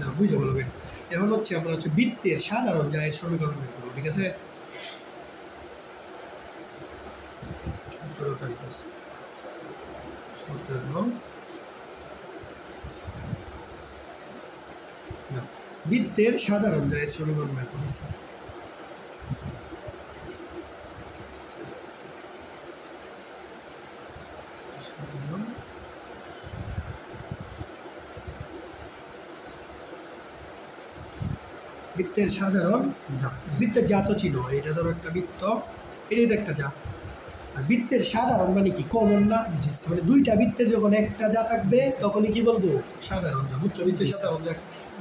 না বুঝে বলবে এখন হচ্ছে আমরা হচ্ছে বৃত্তের সাধারণ জায়ের সমীকরণ বের করব ঠিক আছে বৃত্তের সাধারণ জায়ের সমীকরণ বের করব বৃত্তের সাধারণ যা বৃত্তের জাত ছিল এটা ধরো একটা বৃত্ত এটা একটা যা আর বৃত্তের সাধারণ মানে কি কমন না মানে দুইটা বৃত্তের যখন একটা যা থাকবে তখনই কি বলবো সাধারণ যা বুঝছো বৃত্তের সাধারণ যা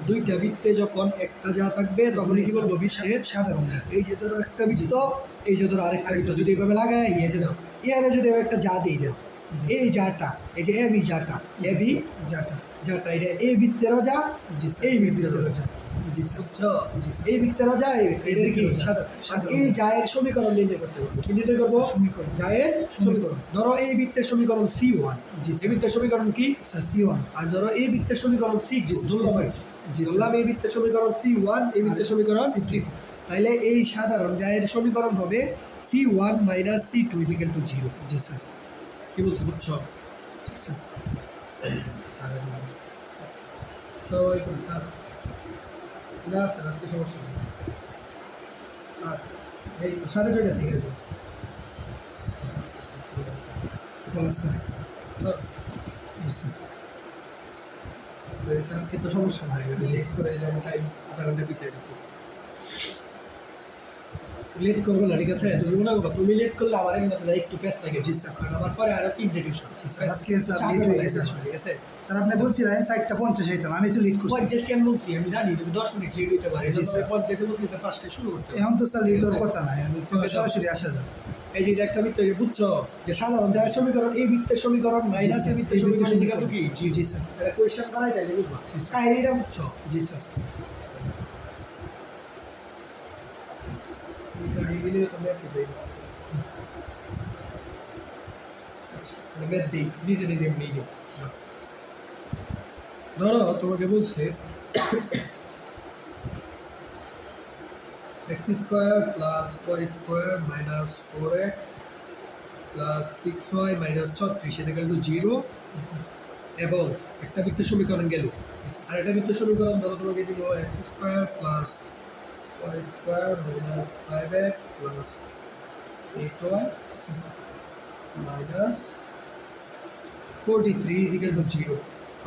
দুইটা বৃত্তে যখন একটা যা থাকবে তখনই কি বলবো বৃত্তের সাধারণ এই যে ধরো একটা বৃত্ত এই যে ধরো আরেকটা বৃত্ত যদি এইভাবে লাগাই এসে দাও এখানে যদি একটা যা দিই দাও এই যাটা এই যে এবি যাটা এবি যাটা যাটা এটা এই বৃত্তেরও যা এই বৃত্তেরও যা এই বৃত্তেরও যা এটার কি এই জায়ের সমীকরণ নির্ণয় করতে পারবো কি নির্ণয় করবো সমীকরণ জায়ের সমীকরণ ধরো এই বৃত্তের সমীকরণ C1 এই বৃত্তের সমীকরণ কি C1 আর ধরো এই বৃত্তের সমীকরণ C2 ধরলাম এই বৃত্তের সমীকরণ C1 এই বৃত্তের সমীকরণ C2 তাহলে এই সাধারণ জায়ের সমীকরণ হবে C1 - C2 = 0 জি স্যার কি বলছো বুঝছো স্যার স্যার না স্যার আজকে সমস্যা নেই আচ্ছা এই সাড়ে ছয়টার দিকে স্যার আজকে তো সমস্যা নাই লেট করে যেমন টাইম আধা ঘন্টা পিছিয়ে দিচ্ছি লেট করবো না ঠিক আছে তুমি না তুমি লেট করলে আমার একটু পেস লাগে জি স্যার কারণ আমার পরে আরো 3 ডিভিশন আজকে স্যার লেট হয়ে গেছে ঠিক আছে স্যার আপনি বলছিলেন 4:50 হইতাম আমি তো লেট করছি 50 কেন বলছি আমি জানি তুমি 10 মিনিট লেট হইতে পারে জি স্যার 50 এ বলছি তো 5টায় শুরু করতে এখন তো স্যার লেট হওয়ার কথা না আমি তো সরাসরি আসা যায় এই যে একটা বৃত্ত বুঝছো যে সাধারণ জায়ের সমীকরণ এই বৃত্তের সমীকরণ মাইনাস এই বৃত্তের সমীকরণ দিকে কি জি জি স্যার এটা কোশ্চেন করাই যায় বুঝবা কাহিনীটা বুঝছো জি স্যার নিজে নিজে এমনি ধরো তোমাকে বলছে x² + y² - 4x + 6y - 36 = 0 এবং একটা বৃত্তের সমীকরণ গেল আর একটা বৃত্তের সমীকরণ ধরো তোমাকে দিল x² + y² - 5x + 8y - 43 = 0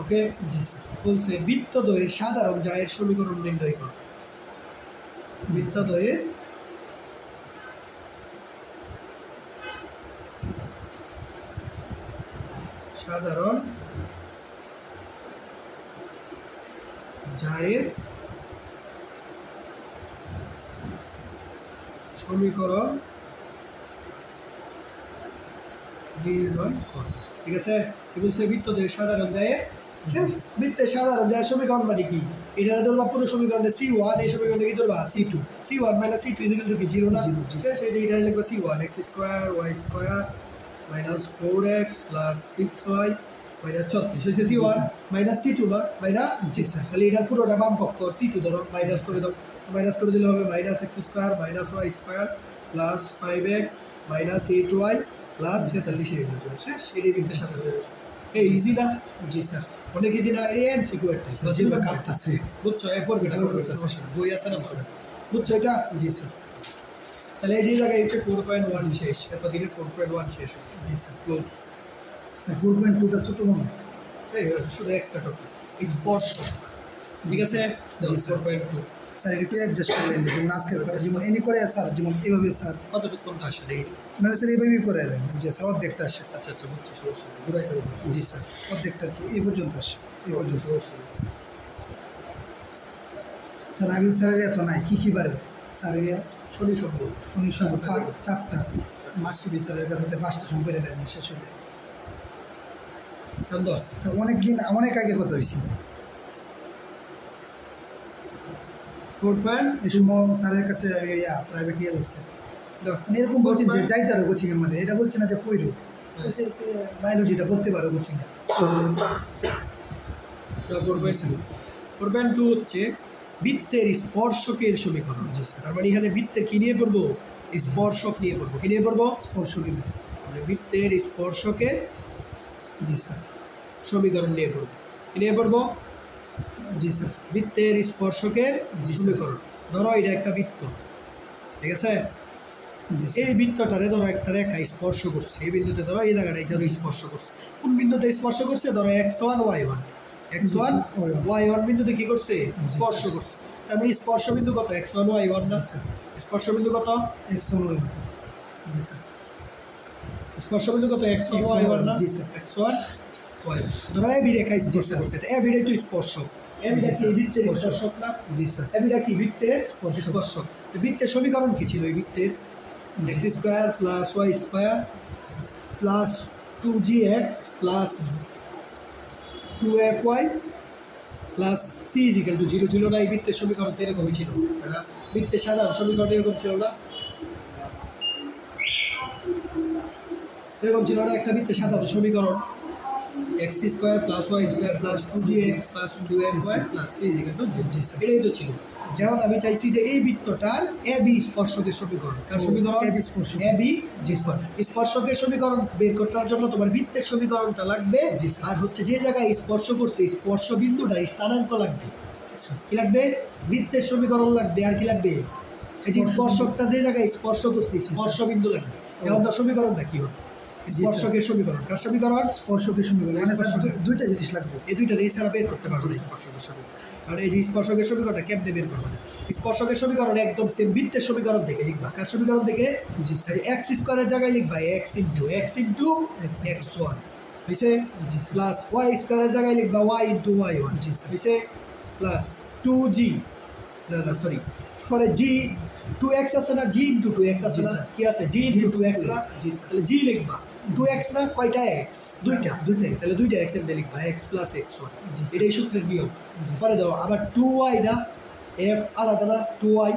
ওকে জি স্যার বলছে বৃত্তদ্বয়ের সাধারণ জায়ের সমীকরণ নির্ণয় করো বৃত্তদ্বয়ের সাধারণ জায়ের সমীকরণ নির্ণয় করো ঠিক আছে কি বলছে বৃত্তদ্বয়ের সাধারণ জায়ের বৃত্তের সাধারণ জায়ের সমীকরণ মানে কি এটা ধরবা পুরো সমীকরণে C1 এই সমীকরণে কি ধরবা C2 C1 - C2 = 0 না সেই যে এটা লিখবা C1 x² y² - 4x + 6y - 36 হইছে C1 - C2 না মাইনাস জি স্যার তাহলে এটা পুরোটা বাম পক্ষ C2 ধরো মাইনাস করে দাও মাইনাস করে দিলে হবে -x² - y² + 5x - 8y + 43 শেষ এটাই বৃত্তের সাধারণ এই ইজি না জি স্যার অনেক ইজি না এটা এমসিকিউ একটা যেভাবে কাটতাছে বুঝছো এরপর বেটা করতেছে বই আছে না বুঝছো এটা জি স্যার তাহলে এই যে জায়গায় হচ্ছে 4.1 শেষ এরপর দিকে 4.1 শেষ জি স্যার ক্লোজ স্যার 4.2টা ছোট মনে এই শুধু একটা টপিক স্পর্শ ঠিক আছে জি 4.2 স্যার একটু অ্যাডজাস্ট করে দেন যেমন আজকে যেমন এনি করে স্যার যেমন এইভাবে স্যার কতটুকু কোনটা আসে দেখি মানে স্যার এইভাবেই করে দেন জি স্যার অর্ধেকটা আসে আচ্ছা আচ্ছা বুঝছি সমস্যা ঘুরাই করে জি স্যার অর্ধেকটা কি এই পর্যন্ত আসে এই পর্যন্ত স্যার আমি স্যারের এত নাই কী বারে স্যারের শনি সম্ভব 4টা মাসিবি স্যারের কাছে 5টা সম্পর্কে দেন শেষ হয়ে যায় স্যার অনেক আগে কত হয়েছে 4. এই সময় স্যারের কাছে আমি প্রাইভেট ইয়ে করছি এরকম বলছেন যে যাইতে পারো কোচিংয়ের মধ্যে এটা বলছে না যে কইরো বলছে বায়োলজিটা বলতে পারো কোচিংয়ে 4/2 2 হচ্ছে বৃত্তের স্পর্শকের সমীকরণ। জি স্যার। তার মানে এখানে বৃত্তের কি নিয়ে পড়বো? স্পর্শক নিয়ে পড়বো। কি নিয়ে পড়বো? স্পর্শকের। মানে বৃত্তের স্পর্শকের জি স্যার সমীকরণ নিয়ে পড়বো। কি নিয়ে পড়বো? জি স্যার বৃত্তের স্পর্শকের সমীকরণ। ধরো এটা একটা বৃত্ত, ঠিক আছে? এই বৃত্তটারে ধরো একটা রেখা স্পর্শ করছে, এই বিন্দুতে ধরো এই জায়গাটা এটা স্পর্শ করছে। কোন বিন্দুতে স্পর্শ করছে? ধরো x1 y1 x1 y1 বিন্দুতে কি করছে? স্পর্শ করছে। তার মানে স্পর্শ বিন্দু কত? x1 y1 না? স্পর্শ বিন্দু কত? x1 y1। জি স্যার স্পর্শ বিন্দু কত? x1 y1 না? জি স্যার x1 y1। ধরো এই রেখা স্পর্শ করছে, এই বিটাই তো স্পর্শক। এই বিটা কি বৃত্তের স্পর্শক না? জি স্যার এই বিটা কি বৃত্তের স্পর্শক। তো বৃত্তের সমীকরণ কি ছিল এই বৃত্তের? x square plus y square plus 2gx plus 2fy plus c equal to 0 ছিল না? এই বৃত্তের সমীকরণ তো এরকমই ছিল। বৃত্তের সাধারণ সমীকরণ এরকম ছিল না? এরকম ছিল না একটা বৃত্তের সাধারণ সমীকরণ? x square plus y square plus 2gx plus 2fy plus c equal to 0। এটাই তো ছিল। যেমন আমি চাইছি যে এই বৃত্তটার AB স্পর্শকের সমীকরণ। কার সমীকরণ? AB স্পর্শক। AB জি স্যার স্পর্শকের সমীকরণ বের করার জন্য তোমার বৃত্তের সমীকরণটা লাগবে। আর হচ্ছে যে জায়গায় স্পর্শ করছে স্পর্শ বিন্দুটা স্থানাঙ্ক লাগবে। কি লাগবে? বৃত্তের সমীকরণ লাগবে। আর কি লাগবে? এই যে স্পর্শকটা যে জায়গায় স্পর্শ করছে স্পর্শ বিন্দু লাগবে। এখন তো সমীকরণটা কি হবে? স্পর্শকের সমীকরণ। কার সমীকরণ? স্পর্শকের সমীকরণ। মানে দুইটা জিনিস লাগবে, এই দুইটা জিনিস ছাড়া বের করতে পারবে না স্পর্শকের সমীকরণ। কারণ এই যে স্পর্শকের সমীকরণটা কেমনে বের করবে? স্পর্শকের সমীকরণ একদম সেম বৃত্তের সমীকরণ থেকে লিখবা। কার সমীকরণ থেকে? জি স্যার x স্কয়ারের জায়গায় লিখবা x ইনটু x1 হইছে। জি প্লাস y স্কয়ারের জায়গায় লিখবা y ইনটু y1। জি স্যার হইছে। প্লাস 2g না সরি পরে g 2x আছে না? g ইনটু 2x আছে না? কি আছে? g ইনটু 2x না? জি স্যার তাহলে g লিখবা। 2x না? কয়টা x? দুইটা। তাহলে দুইটা x এর লিখবা x প্লাস x1। এটাই সূত্রের নিয়ম। পরে দাও আবার 2y না? f আলাদা না? 2y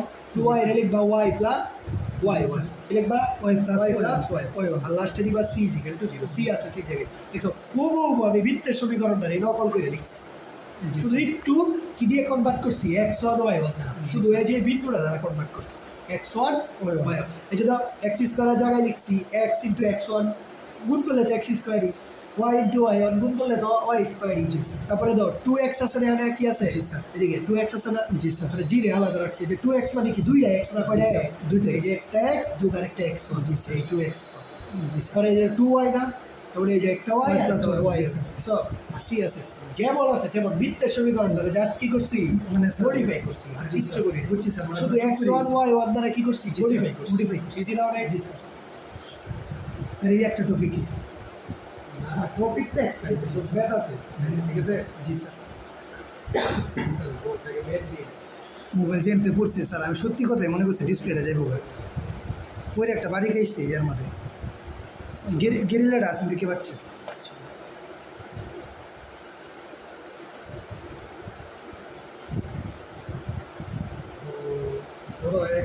এর লিখবা y প্লাস y1 লিখবা y প্লাস y1 আর লাস্টে দিবা c ইকুয়াল টু 0। c আছে c জায়গায় দেখো হুবহু আমি বৃত্তের সমীকরণটা নকল করে লিখছি। শুধু একটু কি দিয়ে কনভার্ট করছি? x1 y1 না, শুধু এই যে বিন্দুটা দ্বারা কনভার্ট করছি x1 y1। এই যে দাও x স্কয়ারের জায়গায় লিখছি x ইনটু x1 গুণ করলে তো x স্কয়ারই, y ইনটু y1 গুণ করলে তো y স্কয়ারই। তারপরে দাও 2x আছে না? এখানে কি আছে? জি স্যার এদিকে 2x আছে না? জি স্যার তাহলে g রে আলাদা রাখছি। যে 2x মানে কি? দুইটা x না কয়টা? দুইটা। এই যে একটা x যোগ আরেকটা x। জি স্যার এই 2x। জি স্যার এই যে 2y না? তাহলে এই যে একটা y আর একটা y সব c আছে। যেমন আছে তেমন বৃত্তের সমীকরণটা জাস্ট কি করছি? মানে মডিফাই করছি। আর কিছু করি বুঝছি স্যার। শুধু x1 y1 দ্বারা কি করছি? মডিফাই করছি। ইজি না অনেক? জি স্যার স্যার এই একটা টপিক টপিক তো একটাই ম্যাথ আছে, ঠিক আছে? জি স্যার মোবাইল জানতে পড়ছে স্যার। আমি সত্যি কথাই মনে করছি ডিসপ্লেটা যাইব পরে একটা বাড়ি গাইছে এর মধ্যে গেরিলাটা আছেন দেখতে পাচ্ছে।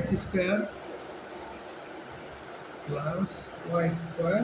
x square plus y square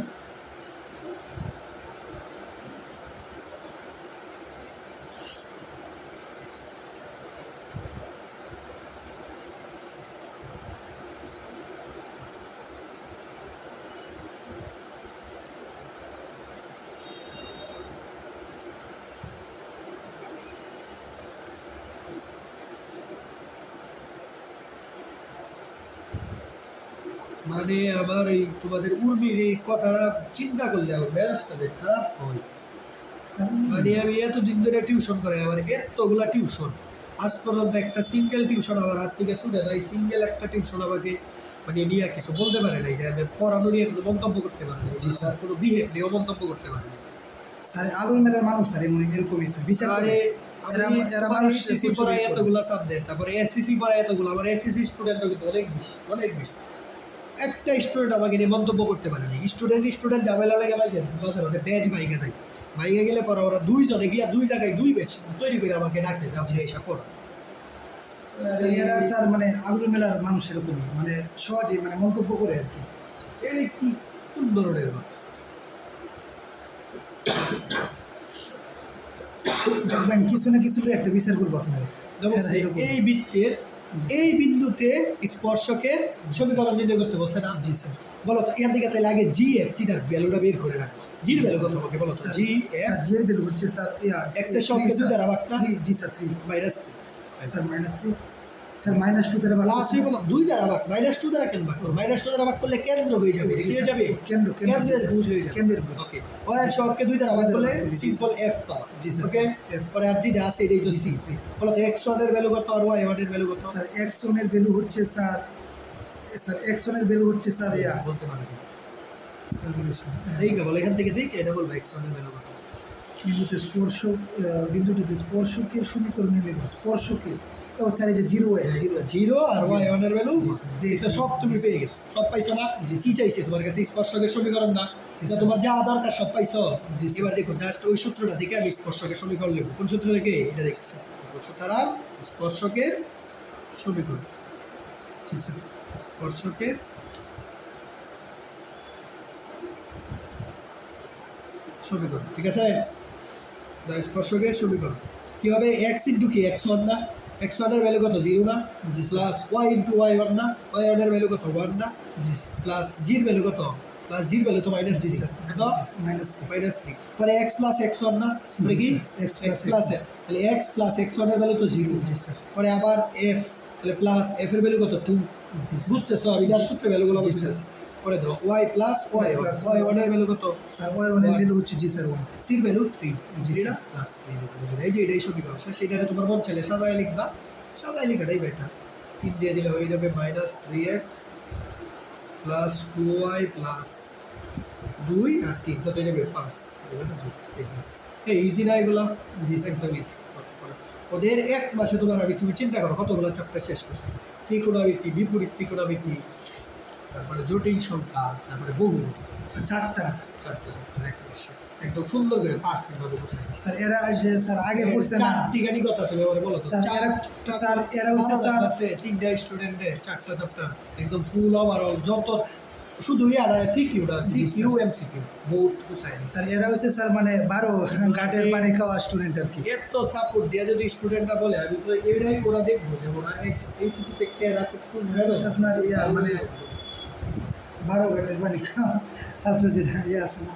মানে আমার এই তোমাদের উর্মির এই কথাটা চিন্তা করলে আমার মেজাজটা খারাপ হয়। মানে আমি এতদিন ধরে টিউশন করে আমার এতগুলা টিউশন, আজ পর্যন্ত একটা সিঙ্গেল টিউশন আমার হাত থেকে ছুটে নাই। সিঙ্গেল একটা টিউশন আমাকে মানে নিয়ে কিছু বলতে পারে নাই, যে আমি পড়ানো নিয়ে কোনো মন্তব্য করতে পারে নাই। জি স্যার কোনো বিহেভ নিয়েও মন্তব্য করতে পারে নাই। স্যার আলুর মেলার মানুষ স্যার এমন এরকমই বিচার করে। এসএসসি পড়ায় এতগুলো সাবজেক্ট, তারপরে এসএসসি পড়ায় এতগুলো, আমার এসএসসি স্টুডেন্টও কিন্তু অনেক বেশি। একটা স্টুডেন্ট আমাকে নিয়ে মন্তব্য করতে পারে না। স্টুডেন্ট ঝামেলা লেগে ভাই ব্যাচ বাইকে যায়, বাইকে গেলে পরে ওরা দুইজনে গিয়া দুই জায়গায় দুই ব্যাচ তৈরি করে আমাকে ডাকতে যে আপনি এসে পড়ো। এরা স্যার মানে আলুর মেলার মানুষ এরকমই, মানে সহজে মানে মন্তব্য করে আর কি। এই কি কোন ধরনের দেখবেন কিছু না কিছু একটা বিচার করবো আপনারা। যেমন এই বৃত্তের এই বিন্দুতে স্পর্শকের সমীকরণ নির্ণয় করতে বলছে না? জি স্যার। বলো তো এখান থেকে তাহলে আগে জি এফ সিটার ভ্যালুটা বের করে রাখবো। জির ভ্যালু কত হবে বলো তো? জি এফ জি এর ভ্যালু হচ্ছে স্যার এক্স এর সঙ্গে 2 দ্বারা ভাগ না? জি স্যার 3 মাইনাস স্যার -3 স্যার -2 দ্বারা ভাগ প্লাস হইব না 2 দ্বারা ভাগ -2 দ্বারা কেন ভাগ করব? -2 দ্বারা ভাগ করলে কেন্দ্র হয়ে যাবে। কি হয়ে যাবে? কেন্দ্রের ভুজ হয়ে যাবে। কেন্দ্রের ভুজ। ওকে ওই সবকে 2 দ্বারা ভাগ করলে সিম্পল এফ পাওয়া। জি স্যার। ওকে পরে আর যেটা আছে এটাই তো সি। বলো তো x1 এর ভ্যালু কত আর y1 এর ভ্যালু কত? স্যার x1 এর ভ্যালু হচ্ছে স্যার x1 এর ভ্যালু হচ্ছে স্যার বলতে পারবে স্যার বলি স্যার দেখে বলো এখান থেকে দেখে এটা বলবো x1 এর ভ্যালু কত। বিন্দুটিতে স্পর্শকের সমীকরণ নির্ণয় করো। স্পর্শকের ও স্যার এই যে 0 আর y1 এর ভ্যালু এটা সব তুমি পেয়ে গেছো। সব পাইছো না? কি চাইছে তোমার কাছে? স্পর্শকের সমীকরণ না? তোমার যা দরকার সব পাইছো। এবার দেখো জাস্ট ওই সূত্রটা থেকে আমি স্পর্শকের সমীকরণ লিখব। কোন সূত্র থেকে? এটা দেখছি। সুতরাং স্পর্শকের সমীকরণ। ঠিক স্যার। স্পর্শকের সমীকরণ, ঠিক আছে? স্পর্শকের সমীকরণ কি হবে? x ইন্টু কি x1 না? x1 এর ভ্যালু কত? 0 না? প্লাস y ইন্টু y1 না? y1 এর ভ্যালু কত? 1 না? প্লাস g এর ভ্যালু কত? প্লাস g এর ভ্যালু তো মাইনাস 3 কত? -3 পরে x প্লাস x1 না? মানে কি x প্লাস তাহলে x প্লাস x1 এর ভ্যালু তো 0। পরে আবার f তাহলে প্লাস f এর ভ্যালু কত? 2। বুঝতেছো? আমি যার সূত্রে ভ্যালুগুলো বুঝতেছি। পরে দাও y প্লাস y1 এর ভ্যালু কত? স্যার y1 এর ভ্যালু হচ্ছে জি স্যার 1, c এর ভ্যালু 3 জি স্যার প্লাস 3। এই যে এটাই সমীকরণ। সেটা তোমার মন চাইলে সাজায় লিখবা, সাজায় লেখাটাই বেটার। 3 দিয়ে দিলে হয়ে যাবে -3x প্লাস 2y প্লাস 2 আর 3 কত হয়ে যাবে? 5। এই ইজি না এগুলো? জি স্যার একদম ইজি। ওদের এক মাসে তোমার তুমি চিন্তা করো কতগুলো চ্যাপ্টার শেষ করছো। ত্রিকোণমিতি, বিপরীত ত্রিকোণমিতি, তারপরে জটিল সংখ্যা, তারপরে বহু চারটা চ্যাপ্টার একদম সুন্দর করে পারফেক্ট ভাবে বোঝায়। স্যার এরা যে স্যার আগে পড়ছে না চারটি কথা তুমি এবারে বলো তো। স্যার এরা হচ্ছে স্যার আছে তিনটা স্টুডেন্টের 4টা চ্যাপ্টার একদম ফুল ওভারঅল যত শুধু সিকিউটা সিকিউ এমসিকিউ বহুত বোঝায়। স্যার এরা হচ্ছে স্যার মানে 12 ঘাটের পানি খাওয়া স্টুডেন্ট আর কি। এত সাপোর্ট দিয়ে যদি স্টুডেন্টরা বলে আমি তো এটাই ওরা দেখবো যে ওরা এই চিঠি থেকে এরা খুব আপনার মানে 12 ঘাটের পানি খাওয়া ছাত্র যেটা আছে না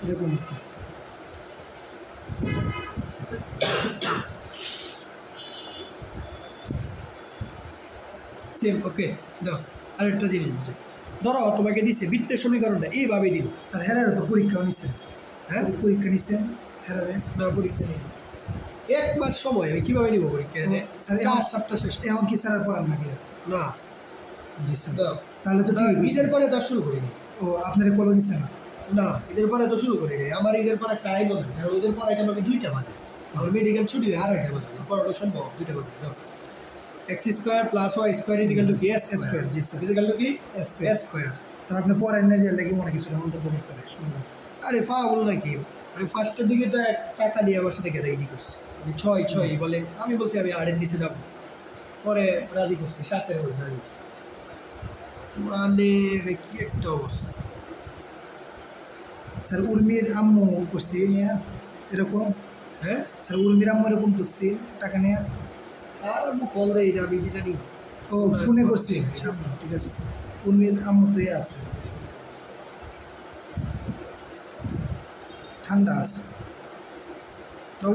এরকম সেম। ওকে দাও আরেকটা জিনিস বুঝে ধরো তোমাকে দিচ্ছে বৃত্তের সমীকরণটা এইভাবে দিল। স্যার হেরারে তো পরীক্ষাও নিছে। হ্যাঁ পরীক্ষা নিছে হেরারে না পরীক্ষা নেই। 1 মাস সময় আমি কীভাবে নিব পরীক্ষা? স্যার 4 সপ্তাহ শেষ এখন কি স্যার আর পড়ান নাকি? না জি স্যার তাহলে তো ঈদের পরে তো শুরু করিনি। ও আপনার কলেজ দিচ্ছে না? না ঈদের পরে তো শুরু করিনি। আমার ঈদের পরে টাইম হবে কারণ ঈদের পরে কেন আমি 2টা বাজে আমার মেডিকেল ছুটি হয় 2:30 বাজে পড়ানো সম্ভব 2টা বাজে। দাও x square plus y square equal to কি? s square. G sir equal to কি? s square. স্যার আপনি পড়েন না যে লাগি মনে কিছু মন্তব্য করতে পারে। আরে ফাউল নাকি? আমি ফার্স্টের দিকে তো 1 টাকা দিয়ে আমার সাথে রেডি করছি। আমি 6 বলে আমি বলছি আমি আর নিচে যাব। পরে রাজি করছি 7 বলে রাজি করছি। মানে কি একটা অবস্থা। স্যার উর্মির আম্মু করছি নিয়ে এরকম। হ্যাঁ স্যার উর্মির আম্মু এরকম করছি টাকা নিয়ে। আর আম্মু কল দেয় এটা আমি জানি। ও ফোনে করছি। ঠিক আছে উর্মির আম্মু তো আছে ঠান্ডা আছে।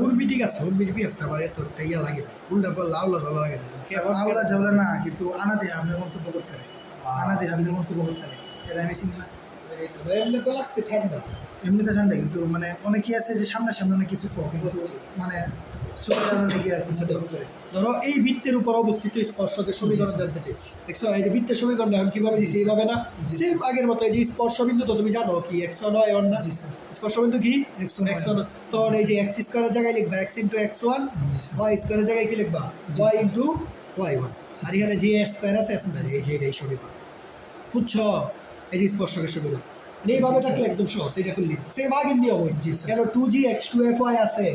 উর্মি ঠিক আছে উর্মির বিহেভটা আমার এত ইয়া লাগে না। উল্টা পাল্লা আওলা ঝালা লাগে না। আওলা ঝালা না কিন্তু আনাদে আপনি মন্তব্য করতে পারে। আনাদে আপনি মন্তব্য করতে পারে এরা আমি চিনি না। এমনি তো লাগছে ঠান্ডা। এমনিতে ঠান্ডা কিন্তু মানে অনেকেই আছে যে সামনাসামনি অনেক কিছু কিন্তু মানে ধরো এই বৃত্তের উপর অবস্থিত স্পর্শকের সমীকরণ জানতে চাইছি। দেখছো এই যে বৃত্তের সমীকরণ এখন কিভাবে দিচ্ছি? এইভাবে না সেম আগের মতো। এই যে স্পর্শবিন্দু তো তুমি জানো কি x1 y1 না? স্পর্শবিন্দু কি x1। তো এই যে x স্কয়ারের জায়গায় লিখবা x ইনটু x1, y স্কয়ারের জায়গায় কি লিখবা y ইনটু y1। আর এখানে যে স্কয়ার আছে এই যে এই সমীকরণ বুঝছো? এই যে স্পর্শকের সমীকরণ এইভাবে থাকলে একদম সহজ। এটা করলে সেম আগের নিয়ম হয়। কেন 2gx2fy আছে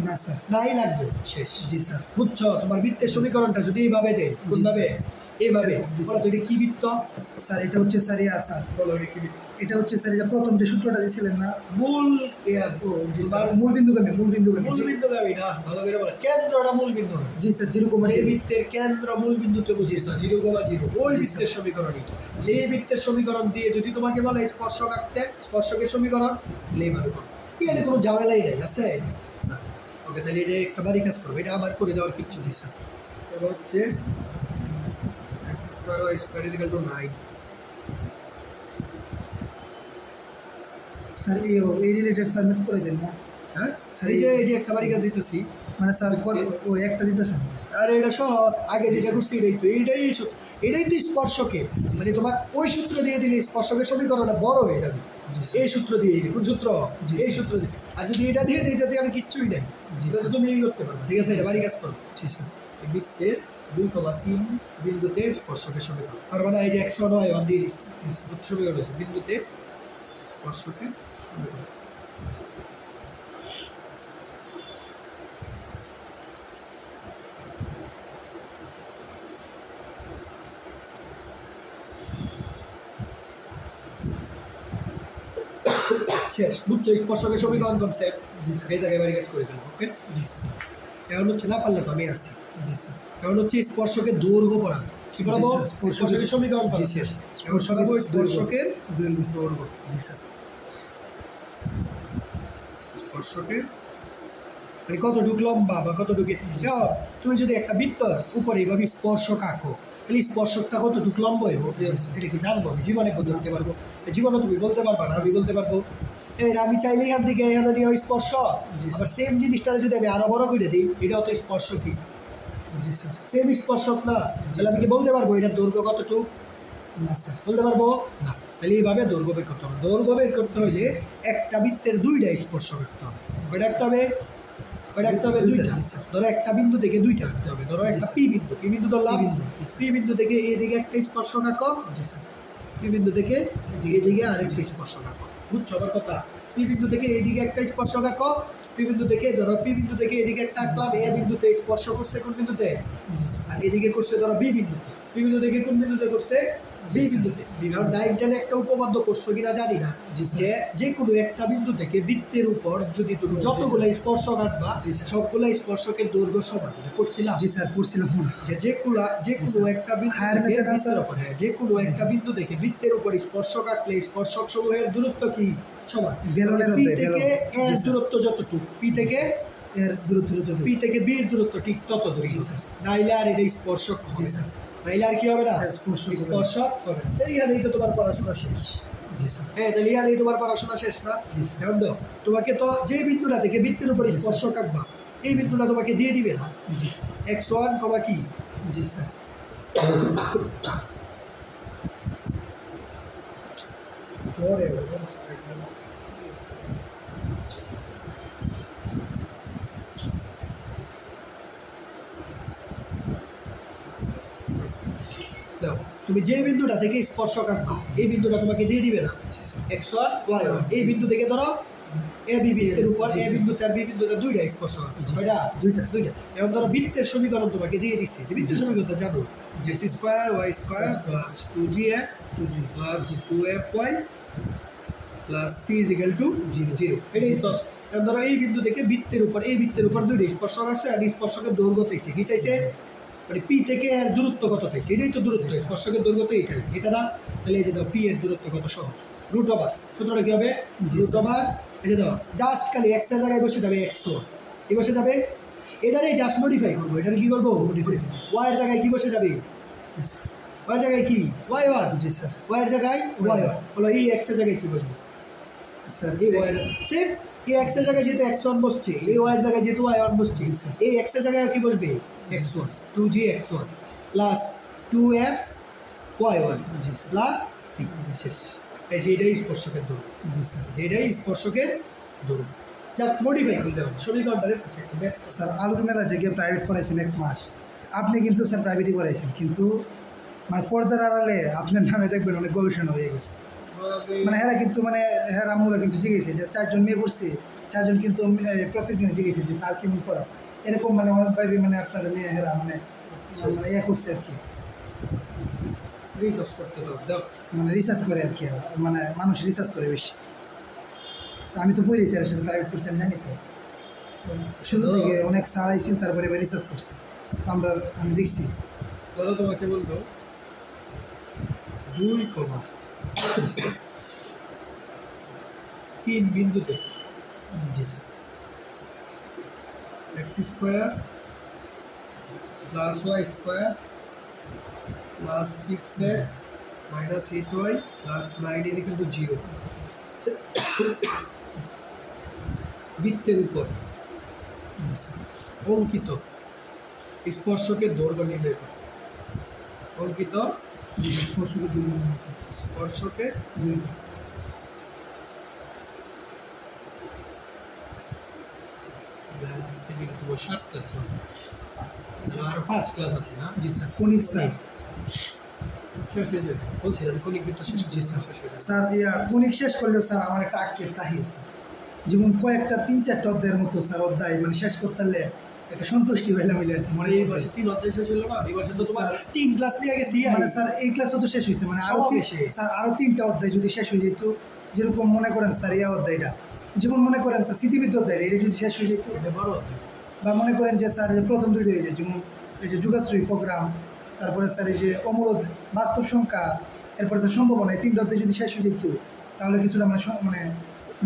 না স্যার নাই লাগবে শেষ। জি স্যার বুঝছো? তোমার বৃত্তের সমীকরণটা যদি এইভাবে দেয় কোনভাবে? এইভাবে বলো তো এটা কি বৃত্ত? স্যার এটা হচ্ছে স্যার স্যার বলো এটা কি বৃত্ত? এটা হচ্ছে স্যার এই যে প্রথম যে সূত্রটা দিয়েছিলেন না, মূল ও জি স্যার, মূল বিন্দুগামী মূলবিন্দুগামী না, ভালো করে বলে কেন্দ্রটা মূলবিন্দু না। জি স্যার, 0, যে বৃত্তের কেন্দ্র মূলবিন্দুতে বুঝিয়েছে 0,0, ওই বৃত্তের সমীকরণ এটা। এই বৃত্তের সমীকরণ দিয়ে যদি তোমাকে বলে স্পর্শক আঁকতে, স্পর্শকের সমীকরণ এইভাবে করো, এখানে কোনো ঝামেলাই নাই আছে না। ওকে, তাহলে এটা একটা বাড়ি কাজ করবো, এটা আবার করে দেওয়ার কিচ্ছু দিচ্ছে। এবার হচ্ছে x²y²=9। স্যার এই রিলেটেড সাবমিট করে দেন না। হ্যাঁ স্যার, এই যে এটি একটা বাড়ি কাজ দিতেছি, মানে স্যার ও একটা দিতেছেন। আর এটা সব আগে যেটা করছি এটাই তো স্পর্শকে, মানে তোমার ওই সূত্র দিয়ে দিলে স্পর্শকের সমীকরণটা বড় হয়ে যাবে। এই সূত্র দিয়ে দিলে, কোন সূত্র? এই সূত্র দিয়ে। আর যদি এটা দিয়ে দিই তাতে আমি কিচ্ছুই নেই, তুমি এই করতে পারো। ঠিক আছে, বাড়ি কাজ করো। জি স্যার, এই বৃত্তের 2,3 বিন্দুতে স্পর্শকের সমীকরণ, আর মানে এই যে x1 y1 দিয়ে দিচ্ছি সমীকরণ হয়েছে বিন্দুতে স্পর্শকের সমীকরণ। শেষ, বুঝছো? স্পর্শকের সমীকরণ কনসেপ্ট এই জায়গায় বাড়ি কাজ করে ফেলবো। ওকে, জি স্যার, এখন হচ্ছে না পারলে তো আমি আসছি। জি স্যার, এখন হচ্ছে স্পর্শকের দৈর্ঘ্য পড়া, কি পড়াবো? স্পর্শকের সমীকরণ পড়া। জি স্যার, স্পর্শকের দৈর্ঘ্য। জি স্যার, স্পর্শকের মানে কতটুকু লম্বা বা কতটুকু। তুমি যদি একটা বৃত্তর উপরে এইভাবে স্পর্শক আঁকো, তাহলে স্পর্শকটা কতটুকু লম্বা হইব এটা কি জানবো? আমি জীবনে বলতে পারবো? জীবনে তুমি বলতে পারবা না, আমি বলতে পারবো। এটা আমি চাইলে এখান থেকে এখানে নিয়ে স্পর্শ, আবার সেম জিনিসটা যদি আমি আরো বড় করে দিই, এটাও তো স্পর্শকই। জি স্যার, সেম স্পর্শক না, তাহলে আমি কি বলতে পারবো এটার দৈর্ঘ্য কতটুকু? না স্যার, বলতে পারবো না। তাহলে এইভাবে দৈর্ঘ্য বের করতে হবে। দৈর্ঘ্য বের করতে হলে একটা বৃত্তের দুইটা স্পর্শ রাখতে হবে। ওইটা রাখতে হবে, ওইটা রাখতে হবে দুইটা। ধরো একটা বিন্দু থেকে দুইটা রাখতে হবে। ধরো একটা পি বিন্দু ধরলাম, পি বিন্দু থেকে এদিকে একটা স্পর্শ আঁকো, পি বিন্দু থেকে এদিকে আরেকটা স্পর্শ আঁকো। বুঝছো আমার কথা? পি বিন্দু থেকে এদিকে একটা স্পর্শ আঁকো, পি বিন্দু থেকে ধরো পি বিন্দু থেকে এদিকে একটা আঁকলাম, এ বিন্দুতে স্পর্শ করছে কোন বিন্দুতে? আর এদিকে করছে ধরো বি বিন্দুতে। পি বিন্দু থেকে কোন বিন্দুতে করছে? বি বিন্দুতে। ডাইরেক্ট একটা উপপাদ্য করছো কিনা জানি না, যে যে কোনো একটা বিন্দু থেকে বৃত্তের উপর যদি তুমি যতগুলো স্পর্শক আঁকবা সবগুলো স্পর্শকের দৈর্ঘ্য সমান। করছিলাম? জি স্যার, করছিলাম। যে কোনো একটা বিন্দু থেকে বৃত্তের উপর স্পর্শক আঁকলে স্পর্শক সমূহের দূরত্ব কি সমান? পি থেকে এর দূরত্ব যতটুকু, পি থেকে এর দূরত্ব যতটুকু, পি থেকে বির দূরত্ব ঠিক তত দূর। নাইলে আর এটা স্পর্শক। জি স্যার, নাইলে আর কি হবে না? স্পর্শক হবে। এইখানেই তো তোমার পড়াশোনা শেষ। জি স্যার, হ্যাঁ, তাহলে এইখানেই তোমার পড়াশোনা শেষ না? জি স্যার, এখন দাও, তোমাকে তো যে বিন্দুটা থেকে বৃত্তের উপর স্পর্শক আঁকবা এই বিন্দুটা তোমাকে দিয়ে দিবে না? জি স্যার, x1, কি? জি স্যার, দাও, তুমি যে বিন্দুটা থেকে স্পর্শক আঁকবা এই বিন্দুটা তোমাকে দিয়ে দিবে না? x1, y1। এই বিন্দু থেকে ধরো এ বি বৃত্তের উপর এ বিন্দুতে আর বি বিন্দুতে দুইটা স্পর্শক আছে, দুইটা। এখন ধরো বৃত্তের সমীকরণ তোমাকে দিয়ে দিচ্ছে, যে বৃত্তের সমীকরণটা জানো, যে x² y² plus 2gx 2g plus 2fy plus c = 0। এটাই তো। এখন ধরো এই বিন্দু থেকে বৃত্তের উপর দুইটা স্পর্শক আছে, আর স্পর্শকের দৈর্ঘ্য চাইছে। কি চাইছে? মানে পি থেকে এর দূরত্ব কত চাইছে, এটাই তো দূরত্ব। স্পর্শকের দৈর্ঘ্য তো এটা না? তাহলে এই যে দাও, পি এর দূরত্ব কত সহজ, রুট ওভার। সূত্রটা কি হবে? Root over. এই যে দাও, জাস্ট খালি এক্স এর জায়গায় বসে যাবে x1, কি বসে যাবে? এটারই জাস্ট মডিফাই করবো। এটার কি করবো? ওয়াই এর জায়গায় কি বসে যাবে? ওয়াই জায়গায় কি? y1। জি স্যার, ওয়াই এর জায়গায় y1 হলো, এই এক্স এর জায়গায় কি বসবে স্যার? এই ওয়াই সেম। এই এক্স এর জায়গায় যেহেতু x1 বসছে, এই ওয়াই এর জায়গায় যেহেতু y1 বসছে, এই এক্স এর জায়গায় কি বসবে? x1, 2gx1 plus 2f y1 plus c। শেষ। এই যে এটাই স্পর্শকের দৈর্ঘ্য। জি স্যার, এটাই স্পর্শকের দৈর্ঘ্য। জাস্ট মডিফাই করতে হবে সমীকরণটারে। স্যার আলুর মেলা যে গিয়ে প্রাইভেট পড়াইছেন 1 মাস, আপনি কিন্তু স্যার প্রাইভেটই পড়াইছেন, কিন্তু মানে পর্দার আড়ালে আপনার নামে দেখবেন অনেক গবেষণা হয়ে গেছে। মানে হেরা কিন্তু মানে হেরা আমরা কিন্তু জিজ্ঞেসে যে 4 জন মেয়ে পড়ছি, 4 জন কিন্তু প্রত্যেকদিন জিজ্ঞেসে যে স্যার কেমন পড়া, এরকম মানে অনেকভাবে মানে আপনারা নিয়ে হেরা মানে ইয়ে করছে আর কি। রিসার্চ করতে দাও মানে রিসার্চ করে আর কি এরা, মানে মানুষ রিসার্চ করে বেশি। আমি তো পড়েছি এর সাথে প্রাইভেট করছি, আমি জানি তো শুরু থেকে অনেক স্যার আইসেন, তারপরে এবার রিসার্চ করছে। তো আমি দেখছি। বলো তোমাকে বলতো 2,3 বিন্দুতে জি sir x square plus y square plus 6x minus 8y plus 9 এর ইকুয়াল টু 0 বৃত্তের উপর জি স্যার অঙ্কিত স্পর্শকের দৈর্ঘ্য নির্ণয় করো। অঙ্কিত স্পর্শকে স্পর্শকের তোমার 7 ক্লাস আর 5 ক্লাস আছে না? জি স্যার কনিক স্যার শেষ হয়ে যাবে বলছিলাম কনিক কিন্তু শেষ জি স্যার শেষ হয়ে যাবে। স্যার কনিক শেষ করলেও স্যার আমার একটা আক্ষেপ তাহিয়ে স্যার, যেমন কয়েকটা 3-4টা অধ্যায়ের মতো স্যার অধ্যায় মানে শেষ করতে পারলে একটা সন্তুষ্টি পাইলাম মিলে আর কি। মানে এই বছর 3 অধ্যায় শেষ হলো না, এই বছর তো তোমার স্যার 3 ক্লাস নিয়ে গেছি। মানে স্যার এই ক্লাসও তো শেষ হয়েছে, মানে আরও সমাবেশে। স্যার আরও 3টা অধ্যায় যদি শেষ হয়ে যেত, যেরকম মনে করেন স্যার এই অধ্যায়টা, যেমন মনে করেন স্যার স্মৃতিবিদ্যা অধ্যায় এটা যদি শেষ হয়ে যেত, এটা বড় অধ্যায়। বা মনে করেন যে স্যার যে প্রথম দুইটা হয়ে যায়, যেমন এই যে যুগাশ্রী প্রোগ্রাম, তারপরে স্যার এই যে অমূলক বাস্তব সংখ্যা, এরপরে স্যার সম্ভাবনা, এই 3টা অধ্যায় যদি শেষ হয়ে যেত তাহলে কিছুটা মানে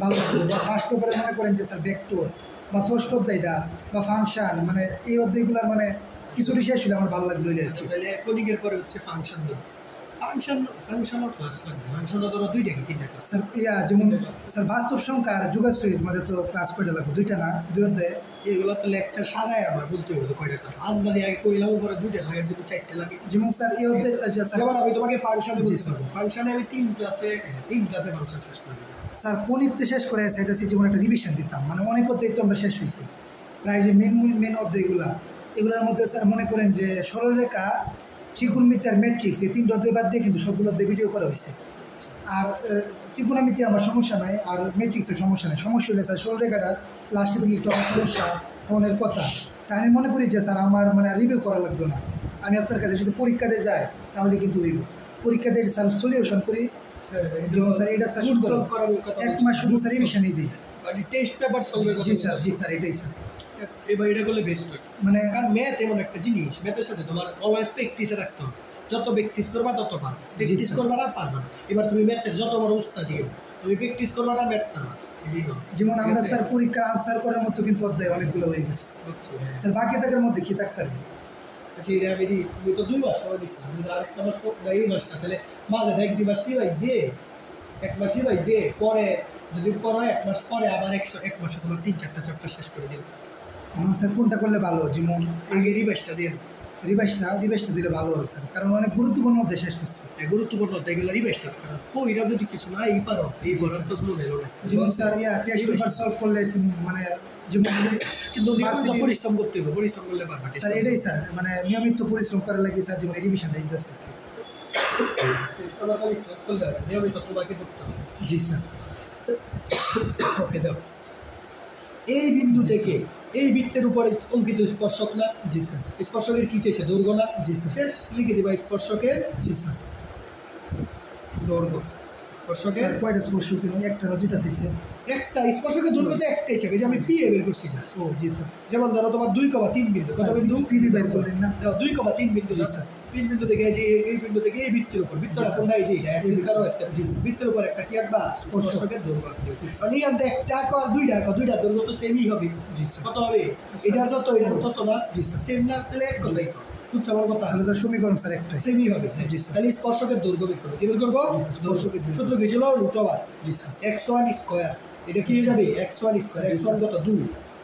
ভালো লাগতো। বা ফার্স্ট পেপারে মনে করেন যে স্যার ভেক্টর বা ষষ্ঠ অধ্যায়টা বা ফাংশন, মানে এই অধ্যায়গুলোর মানে কিছুটা শেষ হলে আমার ভালো লাগলো আর কি। তাহলে কনিকের পরে হচ্ছে ফাংশন দিন। ফাংশনও ক্লাস লাগবে। ফাংশনও ধরো 2টা কি 3টা ক্লাস। স্যার যেমন স্যার বাস্তব সংখ্যা আর যুগাশ্রী মধ্যে তো ক্লাস কয়টা লাগবে? 2টা না 2 অধ্যায়? এগুলো তো লেকচার সাদায় আমার বলতে হবে কয়টা ক্লাস। আমদানি আগে কইলাম পরে 2টা লাগে, যদি 4টা লাগে। যেমন স্যার এই অধ্যায় স্যার যেমন আমি তোমাকে ফাংশনে জি বলছি, স্যার। ফাংশনে আমি 3 ক্লাসে ফাংশন শেষ করে দিই। স্যার কনিকতে শেষ করে চাইতেছি যেমন একটা রিভিশন দিতাম, মানে অনেক অধ্যায় তো আমরা শেষ হয়েছি প্রায়, যে মেন অধ্যায়গুলা এগুলোর মধ্যে স্যার মনে করেন যে সরলরেখা, ত্রিকোণমিতি আর ম্যাট্রিক্স, এই 3টা অধ্যায় বাদ দিয়ে কিন্তু সবগুলো অধ্যায় ভিডিও করা হয়েছে। আর ত্রিকোণমিতি আমার সমস্যা নাই, আর ম্যাট্রিক্সের সমস্যা নেই। সমস্যা হলে স্যার সরলরেখাটা লাস্টের দিকে একটু আমার সমস্যা অনেক কথা। তা আমি মনে করি যে স্যার আমার মানে রিভিউ করা লাগতো না, আমি আপনার কাছে যদি পরীক্ষাতে যাই তাহলে কিন্তু হইব। পরীক্ষাতে স্যার সলিউশন করি, যেমন স্যার এটা স্যার শুরু করার 1 মাস শুধু স্যার রিভিশনই দিই। মানে টেস্ট পেপার সলভের কথা। জি স্যার এটাই স্যার। এবার এটা করলে বেস্ট হয়। মানে কারণ ম্যাথ এমন একটা জিনিস, ম্যাথের সাথে তোমার অলওয়েজ প্র্যাকটিসে রাখতে হবে। যত প্র্যাকটিস করবা তত পারবা, প্র্যাকটিস করবা না পারবা না। এবার তুমি ম্যাথের যত বড় উস্তাদ দিও, তুমি প্র্যাকটিস করবা না ম্যাথ না। যেমন আমরা স্যার পরীক্ষার আনসার করার মতো কিন্তু অধ্যায় অনেকগুলো হয়ে গেছে স্যার, বাকি থাকার মধ্যে কি থাকতে পারে? আচ্ছা এটা আমি দিই, তুমি তো 2 মাস সময় দিচ্ছিলাম, তুমি আরেকটা মাস এই মাসটা তাহলে মাঝে 1 মাস রিভাইজ দিয়ে 1 মাস রিভাইজ দিয়ে পরে যদি করো 1 মাস পরে আবার 1 মাসে তোমার 3-4টা চ্যাপ্টার শেষ করে দিবে। স্যার কোনটা করলে ভালো? যেমন আগে রিভাইজটা দিয়ে রিভাইসটা দিলে ভালো হয় স্যার, কারণ অনেক গুরুত্বপূর্ণ অধ্যায় শেষ করছে। গুরুত্বপূর্ণ অধ্যায় এগুলো রিভাইজটা কারণ কইরা যদি কিছু না এই পারো এই পড়ার তো কোনো ভ্যালু নাই। যেমন স্যার টেস্ট পেপার সলভ করলে মানে যেমন কিন্তু নিয়মিত পরিশ্রম করতে হবে, পরিশ্রম করলে পারবা। স্যার এটাই স্যার, মানে নিয়মিত পরিশ্রম করার লাগে স্যার যেমন রিভিশনটা দিতেছে। নিয়মিত তোমাকে করতে হবে। জি স্যার। ওকে দাও। এই বিন্দু থেকে এই বৃত্তের উপরে অঙ্কিত স্পর্শক না? জি স্যার। স্পর্শকের কি চাইছে? দৈর্ঘ্য না? জি স্যার। শেষ লিখে দিবা স্পর্শকের। জি স্যার। দৈর্ঘ্য স্পর্শকের কয়টা স্পর্শক? একটা না 2টা চাইছে? একটা স্পর্শকের দৈর্ঘ্য তো একটাই চাইবে, যে আমি পি এ বের করছি। ও জি স্যার। যেমন ধরো তোমার 2,3 বিন্দু, কত বিন্দু? পিবি বের করলেন না? 2,3 বিন্দু। জি স্যার। 3 বিন্দু থেকে এই বিন্দু থেকে এই বৃত্তের উপর, বৃত্তটা কোনটা? এই যে বৃত্তের উপর একটা কি আঁকবা? স্পর্শকের দৈর্ঘ্য। মানে এখানে একটা আঁকো আর 2টা আঁকো, 2টার দৈর্ঘ্য তো সেমই হবে। জি স্যার। কত হবে? এটার যত এটার তত না? জি স্যার। সেম না? তাহলে এক কথাই বুঝছো আমার কথা? তাহলে তো সমীকরণ স্যার একটাই। সেমই হবে। জি স্যার। তাহলে স্পর্শকের দৈর্ঘ্য বের করবো। কি বের করবো? স্পর্শকের দৈর্ঘ্য। সূত্র কি ছিল? √। জি স্যার। x1 স্কয়ার, এটা কি হয়ে যাবে? x1 স্কয়ার, x1 কত? 2,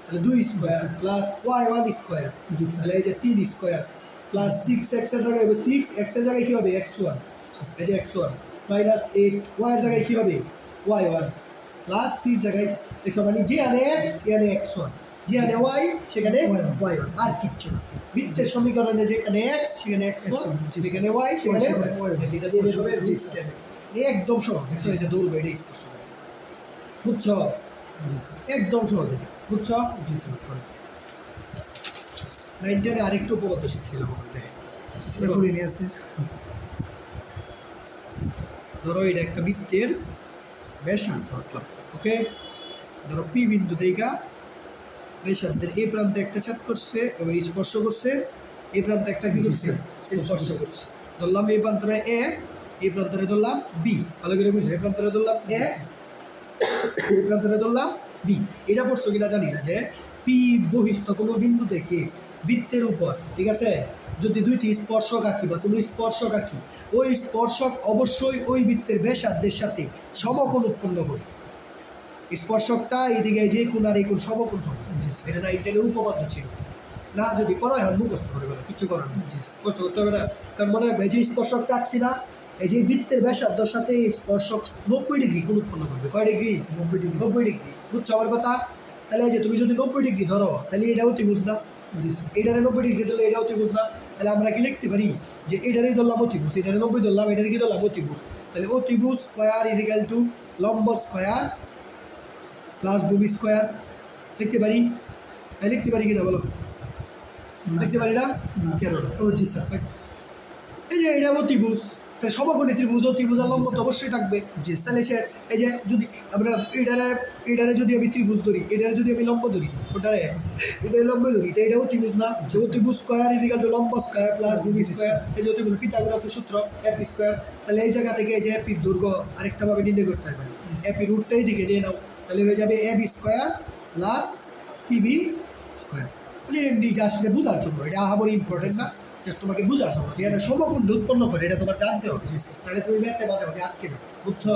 তাহলে 2 স্কয়ার প্লাস y1 স্কয়ার, জি স্যার। তাহলে এই যে 3 স্কয়ার প্লাস 6x এর জায়গায় হবে 6x এর জায়গায় কি হবে? x1, এই যে x1 মাইনাস 8 y এর জায়গায় কি হবে? y1 প্লাস c এর জায়গায় x1, মানে যে আনে x এখানে x1, যে আনে y সেখানে y1, আর কিচ্ছু না। বৃত্তের সমীকরণে যেখানে x সেখানে x1, যেখানে y সেখানে y1, যেটা দিয়ে হবে একদম সহজ। এই যে দৌড়বে এটা স্পর্শ, বুঝছো? জি স্যার। একদম সহজ, বুঝছো? জি স্যার। 9-10 আরেকটু উপপাদ্য শিখছিলাম আমাদের। এগুলি নিয়ে আছে ধরো এটা একটা বৃত্তের ব্যাসার্ধ ধরলাম, ওকে। ধরো পি বিন্দু থেকে ব্যাসার্ধের এই প্রান্তে একটা ছেদ করছে এবং এই স্পর্শ করছে, এই প্রান্তে একটা কি করছে স্পর্শ করছে। ধরলাম এই প্রান্তরে এ, এই প্রান্তরে ধরলাম বি, ভালো করে বুঝলে, এই প্রান্তরে ধরলাম এ, এই প্রান্তরে ধরলাম বি। এটা পড়ছো কিনা জানি না, যে পি বহিস্থ কোনো বিন্দু থেকে বৃত্তের উপর, ঠিক আছে, যদি দুইটি স্পর্শক আঁকি বা কোনো স্পর্শক আঁকি, ওই স্পর্শক অবশ্যই ওই বৃত্তের ব্যাসার্ধের সাথে সমকোণ উৎপন্ন করে। স্পর্শকটা এইদিকে যে কোণ আর এই কোণ সমকোণ হবে, এটা না এটা উপপাদ্য ছিল না, যদি পড়া হয় মুখস্থ করে গেল, কিছু করার নেই, মুখস্থ করতে হবে না। কারণ মনে রাখবে, এই যে স্পর্শকটা আঁকছি না, এই যে বৃত্তের ব্যাসার্ধের সাথে স্পর্শক 90 ডিগ্রি কোণ উৎপন্ন করবে। কয় ডিগ্রি? 90 ডিগ্রি। 90 ডিগ্রি, বুঝছো আমার কথা? তাহলে এই যে তুমি যদি 90 ডিগ্রি ধরো, তাহলে এটাও ত্রিভুজ না, এটারে 90 ডিগ্রি ধরলে এটাও ত্রিভুজ না। তাহলে আমরা কি লিখতে পারি, যে এটারই ধরলাম অতিভুজ, এটারে 90 ধরলাম, এটার কি ধরলাম অতিভুজ। তাহলে অতিভুজ স্কোয়ার ইকুয়াল টু লম্ব স্কোয়ার প্লাস ভূমি স্কোয়ার লিখতে পারি। তাই লিখতে পারি কিনা বলো? লিখতে পারি না? কেন না? ও জি স্যার। এই যে এটা অতিভুজ, তাহলে সমকোণী ত্রিভুজ, অতিভুজ আর লম্ব তো অবশ্যই থাকবে। তাহলে সে এই যে যদি আমরা এটারে যদি আমি ত্রিভুজ ধরি, এটারে যদি আমি লম্ব ধরি, ওটারে এটা লম্ব ধরি, তো এটা অতিভুজ না? অতিভুজ স্কোয়ার ইকুয়াল টু লম্ব স্কোয়ার প্লাস ভূমি স্কোয়ার। এই যে অতিভুজ পিথাগোরাসের সূত্র এপি স্কোয়ার। তাহলে এই জায়গা থেকে এই যে এপির দৈর্ঘ্য আরেকটা ভাবে নির্ণয় করতে পারি, এপি রুটটা এইদিকে নিয়ে নাও, তাহলে হয়ে যাবে AB square plus PB square. মানে নিজে আসলে বোঝার জন্য, এটা আহামরি ইম্পর্টেন্ট না, জাস্ট তোমাকে বোঝার জন্য যে এটা সমকোণ উৎপন্ন করে, এটা তোমার জানতে হবে। তাহলে তুমি ম্যাথে মাঝামাঝি আটকে দেবে, বুঝছো?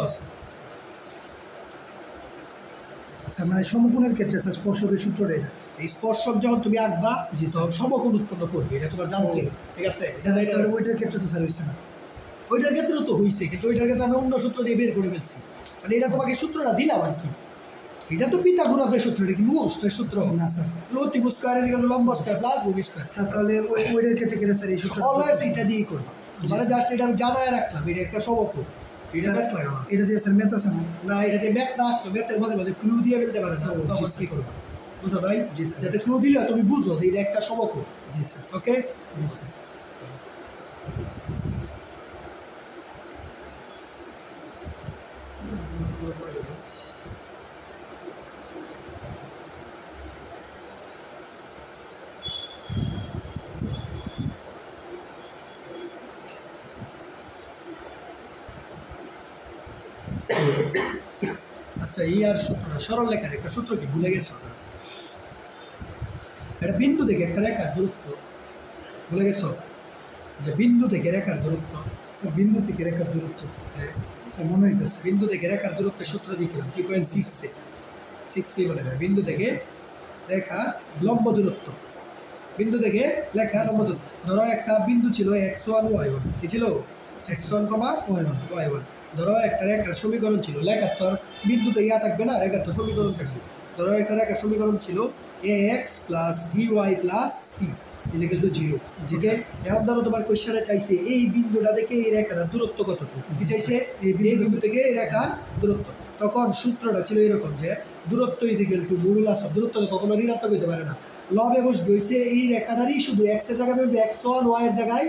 স্যার মানে সমকোণের ক্ষেত্রে স্যার স্পর্শকের সূত্রটা এটা, এই স্পর্শক যখন তুমি আঁকবা, তখন সমকোণ উৎপন্ন করবে, এটা তোমার জানতে হবে, ঠিক আছে? তাহলে ওইটার ক্ষেত্রে তো স্যার হয়েছে না। ওইটার ক্ষেত্রেও তো হয়েছে, কিন্তু ওইটার ক্ষেত্রে আমি অন্য সূত্র দিয়ে বের করে ফেলছি। মানে এটা তোমাকে সূত্রটা দিলাম আর কি, এটা তো পিথাগোরাসের সূত্র, এটা কি মুখস্থের সূত্র না স্যার। অতিভুজ স্কোয়ার ইকুয়াল টু লম্ব স্কোয়ার প্লাস ভূমি স্কোয়ার। স্যার তাহলে ওইটার ক্ষেত্রে গেলে স্যার এই সূত্র অলওয়েজ এটা দিয়ে করবা, মানে জাস্ট এটা আমি জানায় রাখলাম, এটা একটা সমকোণ, এটা ব্যাস লাগানো। এটা দিয়ে স্যার ম্যাথ আছে না? না, এটা দিয়ে ম্যাথ না আসতো, ম্যাথের মাঝে মাঝে ক্লু দিয়ে ফেলতে পারে না, তখন কি করবা? বুঝো ভাই? জি স্যার। যাতে ক্লু দিলে তুমি বুঝো যে এটা একটা সমকোণ। জি স্যার। ওকে? জি স্যার। আচ্ছা, এই আর সূত্রটা সরল রেখার একটা সূত্র কি ভুলে গেছো? এটা বিন্দু থেকে একটা রেখার দূরত্ব ভুলে গেছো, যে বিন্দু থেকে রেখার দূরত্ব। স্যার বিন্দু থেকে রেখার দূরত্ব, হ্যাঁ স্যার মনে হইতেছে বিন্দু থেকে রেখার দূরত্বের সূত্র দিয়েছিলাম 3.6 বলে যায়। বিন্দু থেকে রেখার লম্ব দূরত্ব, বিন্দু থেকে লেখার লম্ব দূরত্ব। ধরো একটা বিন্দু ছিল x1 y1, কি ছিল? x1, y1। ধরো একটা রেখার সমীকরণ ছিল, লেখার তো আর বিন্দুতে ইয়া থাকবে না, রেখার তো সমীকরণ থাকবে। ধরো একটা রেখার সমীকরণ ছিল ax plus by plus c equal to 0। ঠিক আছে, এখন ধরো তোমার কোশ্চেনে চাইছে এই বিন্দুটা থেকে এই রেখাটার দূরত্ব কতটুকু, কি চাইছে? এই বিন্দু থেকে এই রেখার দূরত্ব। তখন সূত্রটা ছিল এরকম, যে দূরত্ব is equal two modulus of, দূরত্ব তো কখনো ঋণাত্মক হতে পারে না, লবে বসবে হইছে এই রেখাটারই শুধু x এর জায়গায় বসবে x1, y এর জায়গায়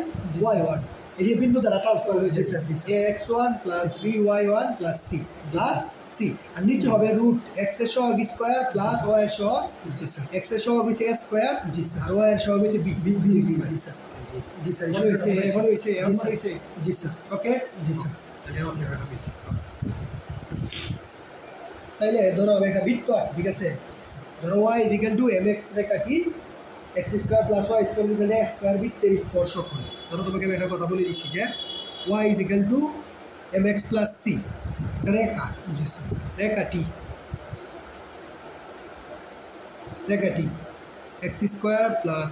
y1। এই যে বিন্দু দ্বারা ট্রান্সফার হয়েছে x1 plus by1 plus c plus c, আর নিচে হবে রুট x এর সহগ স্কোয়ার প্লাস y এর সহগ, x এর সহগ হইছে a স্কোয়ার, আর y এর সহগ হইছে b। জি স্যার। জি স্যার। এখন হইছে জি স্যার। ওকে। জি স্যার। তাইলে ধরো আমি একটা বৃত্ত আঁকি, ঠিক আছে? ধরো y ইকুয়াল টু mx রেখা কি x square plus y square equal two a square বৃত্তের স্পর্শক হয়। ধরো তোমাকে আমি একটা কথা বলে দিচ্ছি, যে y equal to mx plus c Rekha, G sir. রেখাটি x square plus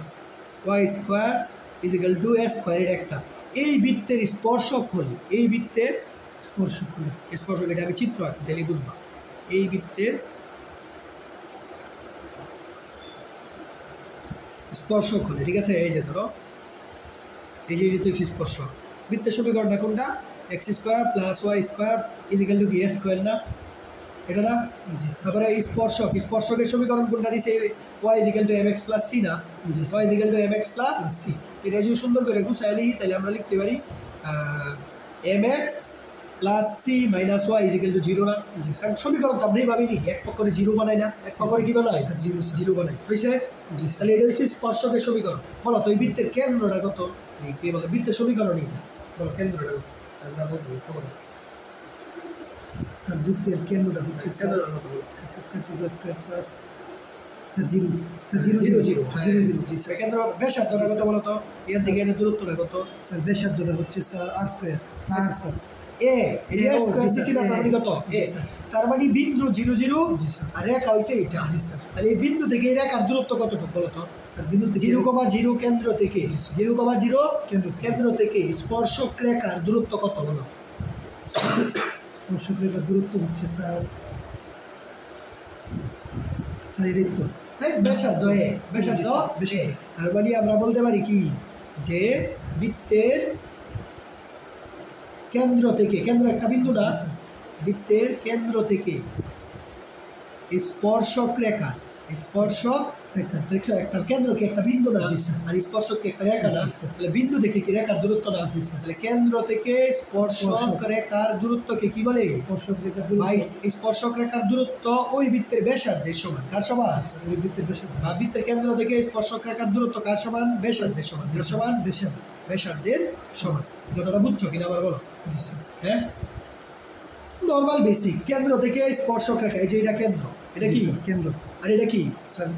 y square equal two a স্কোয়ারের একটা, এই বৃত্তের স্পর্শক হলে, এই বৃত্তের স্পর্শক, এটা আমি চিত্র আঁকি তাহলে বুঝবা। এই বৃত্তের স্পর্শক হলে, ঠিক আছে, এই যে ধরো এই যে হচ্ছে স্পর্শক, বৃত্তের সমীকরণটা কোনটা? x square plus y square equal two a square না, এটা না? তারপরে স্পর্শকের সমীকরণ কোনটা দিছে? y equal to mx plus c না, y equal to mx plus c। এটা যদি সুন্দর করে গুছাই লিখি, তাহলে আমরা লিখতে পারি mx plus C minus Y is equal to zero না? কারণ সমীকরণ তো আমরা এইভাবেই লিখি, এক পক্ষ করে জিরো বানাই না, এক পক্ষ করে কি বানাই? জিরো জিরো বানাই। হয়েছে? তাহলে এটা হচ্ছে স্পর্শকের সমীকরণ। বলো তো এই বৃত্তের কেন্দ্রটা কত? কে বলে বৃত্তের সমীকরণই বলো কেন্দ্রটা কত? আমরা বলবো খবর আছে। স্যার বৃত্তের কেন্দ্রটা হচ্ছে sir X square plus Y square plus sir zero, sir zero zero zero zero zero G sir. কেন্দ্র ব্যাসার্ধটা কত বলো তো? এর থেকে এর দূরত্বটা কত? স্যার ব্যাসার্ধটা হচ্ছে স্যার আর স্কোয়ার না আর স্যার এ এই যে স্কয়ার দিছি না, তার মানে কত? এ। তার মানে বিন্দু 0 0 জি স্যার আর রেখা হইছে এটা। জি স্যার। তাহলে এই বিন্দু থেকে এই রেখার দূরত্ব কতটুকু বলো তো? স্যার বিন্দু থেকে 0,0 কেন্দ্র থেকে 0,0 কেন্দ্র থেকে কেন্দ্র থেকে স্পর্শক রেখার দূরত্ব কত বলো? স্পর্শক রেখার দূরত্ব হচ্ছে স্যার স্যার এটাই তো ব্যাসার্ধ এ, ব্যাসার্ধ জি স্যার, এ। ব্যাসার্ধ। তার মানে আমরা বলতে পারি কি যে বৃত্তের কেন্দ্র থেকে, কেন্দ্র একটা বিন্দু না, জি স্যার। বৃত্তের কেন্দ্র থেকে স্পর্শক রেখা, স্পর্শক রেখা দেখছো একটা কেন্দ্র কি একটা বিন্দু না? জি স্যার। আর স্পর্শক কি একটা রেখা না? জি স্যার। তাহলে বিন্দু থেকে কি রেখার দূরত্ব না? জি স্যার। তাহলে কেন্দ্র থেকে স্পর্শক স্পর্শক। রেখার দূরত্বকে কি বলে? স্পর্শক রেখার ভাই দূরত্ব স্পর্শক রেখার দূরত্ব ওই বৃত্তের ব্যাসার্ধের সমান। কার সমান? ওই বৃত্তের ব্যাসার্ধ বা বৃত্তের কেন্দ্র থেকে স্পর্শক রেখার দূরত্ব কার সমান? ব্যাসার্ধের সমান। কার সমান? ব্যাসার্ধ ব্যাসার্ধের সমান। যতটা বুঝছো কিনা আবার বলো। জি স্যার। হ্যাঁ, নর্মাল বেসিক কেন্দ্র থেকে স্পর্শক রেখা, এই যে এটা কেন্দ্র, এটা জি কি স্যার, কেন্দ্র আর এটা কি? স্যার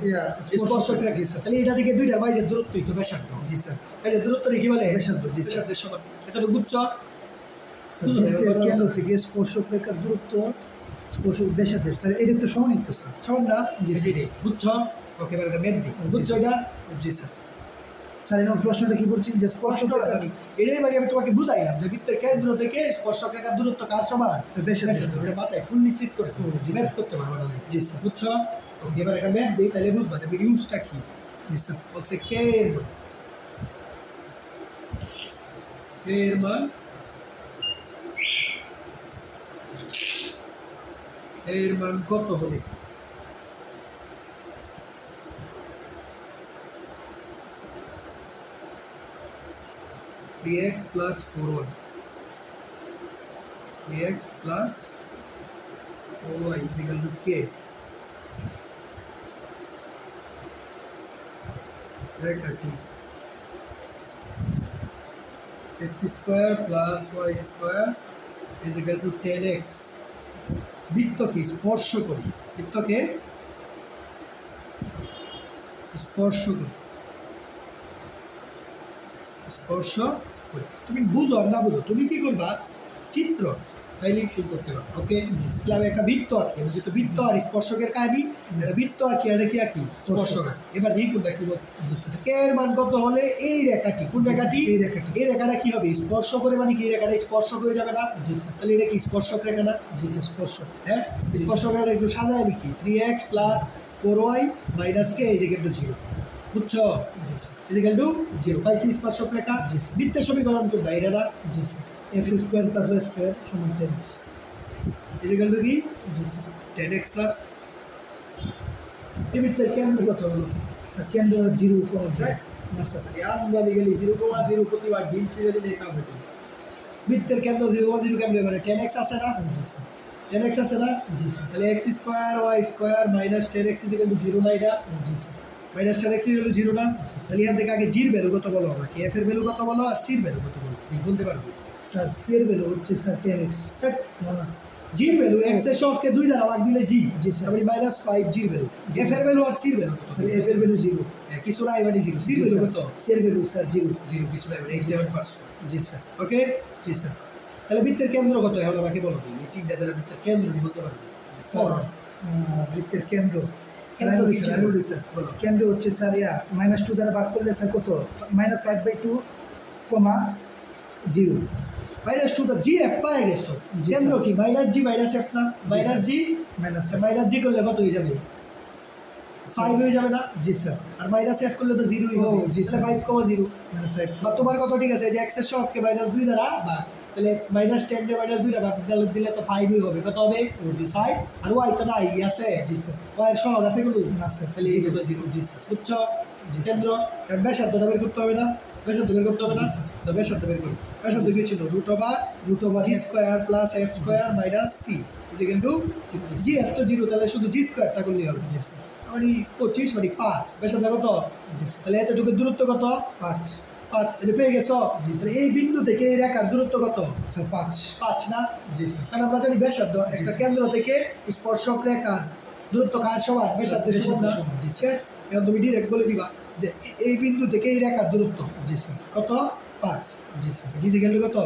স্পর্শক রেখা। জি স্যার। তাহলে এটা থেকে দুইটার মাঝের দূরত্বই তো ব্যাসার্ধ। জি স্যার। এই যে দূরত্বটা কি বলে? ব্যাসার্ধ জি স্যার। ব্যাসার্ধের সমান। এতটুকু বুঝছো? স্যার বৃত্তের কেন্দ্র থেকে স্পর্শক রেখার দূরত্ব স্পর্শক ব্যাসার্ধের স্যার এটা তো সমানই তো স্যার। সমান না? জি এই যে স্যার। রে, বুঝছো? ওকে, এবার এটা মেদ দিই। জি বুঝছো স্যার। এটা? জি স্যার। স্যার এরকম প্রশ্নটা কি বলছেন যে স্পর্শক স্পর্শক রেখা রেখা এটাই মানে আমি তোমাকে বুঝাইলাম যে বৃত্তের কেন্দ্র থেকে স্পর্শক রেখার দূরত্ব কার সমান? স্যার ব্যাসার্ধের ব্যাসার্ধ। সমান। এটা মাথায় ফুল নিশ্চিত করে ও, জি ম্যাথ স্যার। করতে পারবো না। জি স্যার। বুঝছো? ওকে, এবার একটা ম্যাথ দিই, তাহলে বুঝবা যে ইউজটা কি। জি স্যার। বলছে কে এর মান, কে এর মান এর মান কত হলে x plus 4y, x plus 4y is equal to k. রেখা কি? x square plus y square is equal to 10x. বৃত্তকে স্পর্শ করি, বৃত্তকে স্পর্শ করি, স্পর্শ করি। তুমি বুঝো আর না বুঝো, তুমি কি করবা? চিত্র তাইলেই ফিল করতে পারো। ওকে, আমি একটা বৃত্ত আঁকি, যেহেতু বৃত্ত আর স্পর্শকের কাহিনী, একটা বৃত্ত আঁকি আর কি আঁকি? স্পর্শক। এবার এই কোনটা কি বলছে? কে এর মান কত হলে এই রেখাটি, কোন রেখাটি? এই রেখাটি। এই রেখাটা কি হবে? স্পর্শ করে, মানে কি এই রেখাটা স্পর্শক হয়ে যাবে না? জি স্যার। তাহলে এটা কি স্পর্শক রেখা না? জি স্যার স্পর্শক। হ্যাঁ, স্পর্শক রেখা একটু সাজায় লিখি, 3x plus 4y minus k is equal to 0. বুঝছো? জি স্যার। is equal to 0. পাইছি স্পর্শক রেখা। জি স্যার। বৃত্তের সমীকরণ কোনটা? এটা না? জি sir. X square plus Y square সমান 10x। is equal to কি? জি স্যার। 10x না? এই বৃত্তের কেন্দ্র কত হলো? স্যার কেন্দ্র 0 কোনো Right? না স্যার। আমরা গেলি 0,0 প্রতিবার ডিম ছিঁড়ে দিলে কাম হতো। বৃত্তের কেন্দ্র 0,0 কেমনে মানে 10x আছে না? জি স্যার। 10x আছে না? জি স্যার। তাহলে x square y square minus 10x is equal to 0 না? এটা জি sir. Minus 10x is equal to 0 না? তাহলে এখান থেকে আগে জির ভ্যালু কত বলো আমাকে, এফ এর ভ্যালু কত বলো আর সির ভ্যালু কত বলো, এই বলতে পারবো? স্যার সি এর ভ্যালু হচ্ছে স্যার 10x। না না জির ভ্যালু x এর সবকে 2 দ্বারা ভাগ দিলে জি, জি স্যার। তাহলে মাইনাস 5 জির ভ্যালু, এফ এর ভ্যালু আর সির ভ্যালু কত? স্যার এফ এর ভ্যালু 0। কিছু না, এবারে 0, সির ভ্যালু কত? সি এর ভ্যালু স্যার 0। 0 কিছু না, এবারে 87%। জি স্যার। ওকে, জি স্যার। তাহলে বৃত্তের কেন্দ্র কত এখন আমাকে বলো, এই তিনটা দ্বারা বৃত্তের কেন্দ্র বলতে পারবো? স্যার বৃত্তের কেন্দ্র স্যার কেন্দ্র আমি কি ছিল? বলি স্যার বলো। কেন্দ্র হচ্ছে স্যার -2 দ্বারা ভাগ করলে স্যার কত? -5/2, -0। মাইনাস 2 টা জি এফ পাই গেছো, জি কেন্দ্র স্যার। কি মাইনাস জি মাইনাস এফ না? মাইনাস জি মাইনাস মাইনাস জি করলে কত হয়ে যাবে? 5 হয়ে যাবে না? জি স্যার। আর মাইনাস এফ করলে তো 0 হয়ে ও, যাবে। জি স্যার। 5,0 -5 বা তোমার কত ঠিক আছে যে x এর সবকে -2 দ্বারা ভাগ, তাহলে -10 কে -2 দ্বারা ভাগ দিলে তো 5 ই হবে। কত হবে? ও, জি স্যার। 5 আর y তো নাই আছে, জি স্যার। y এর সহগ আছে গুলো না স্যার। তাহলে এই হলো 0। জি স্যার। বুঝছো? জি স্যার। কেন্দ্র এর ব্যাসার্ধটা বের করতে হবে না? ব্যাসার্ধ বের করতে হবে না? তো ব্যাসার্ধ বের করি। ব্যাসার্ধ কি ছিল? Root over G square plus F square minus C equal to G F তো 0, তাহলে শুধু জি স্কোয়ারটা করলেই হবে। মানে 25 মানে 5। ব্যাসার্ধ কত? তাহলে এতটুকু দূরত্ব কত? 5 5। এই যে পেয়ে গেছো? এই বিন্দু থেকে এই রেখার দূরত্ব কত? স্যার 5 না? জি স্যার। কারণ আমরা জানি ব্যাসার্ধ একটা কেন্দ্র থেকে স্পর্শক রেখার দূরত্ব কার সমান? ব্যাসার্ধের সমান না? শেষ। এখন তুমি ডিরেক্ট বলে দিবা যে এই বিন্দু থেকে এই রেখার দূরত্ব জি স্যার কত? 5। জি স্যার জি গেল কত?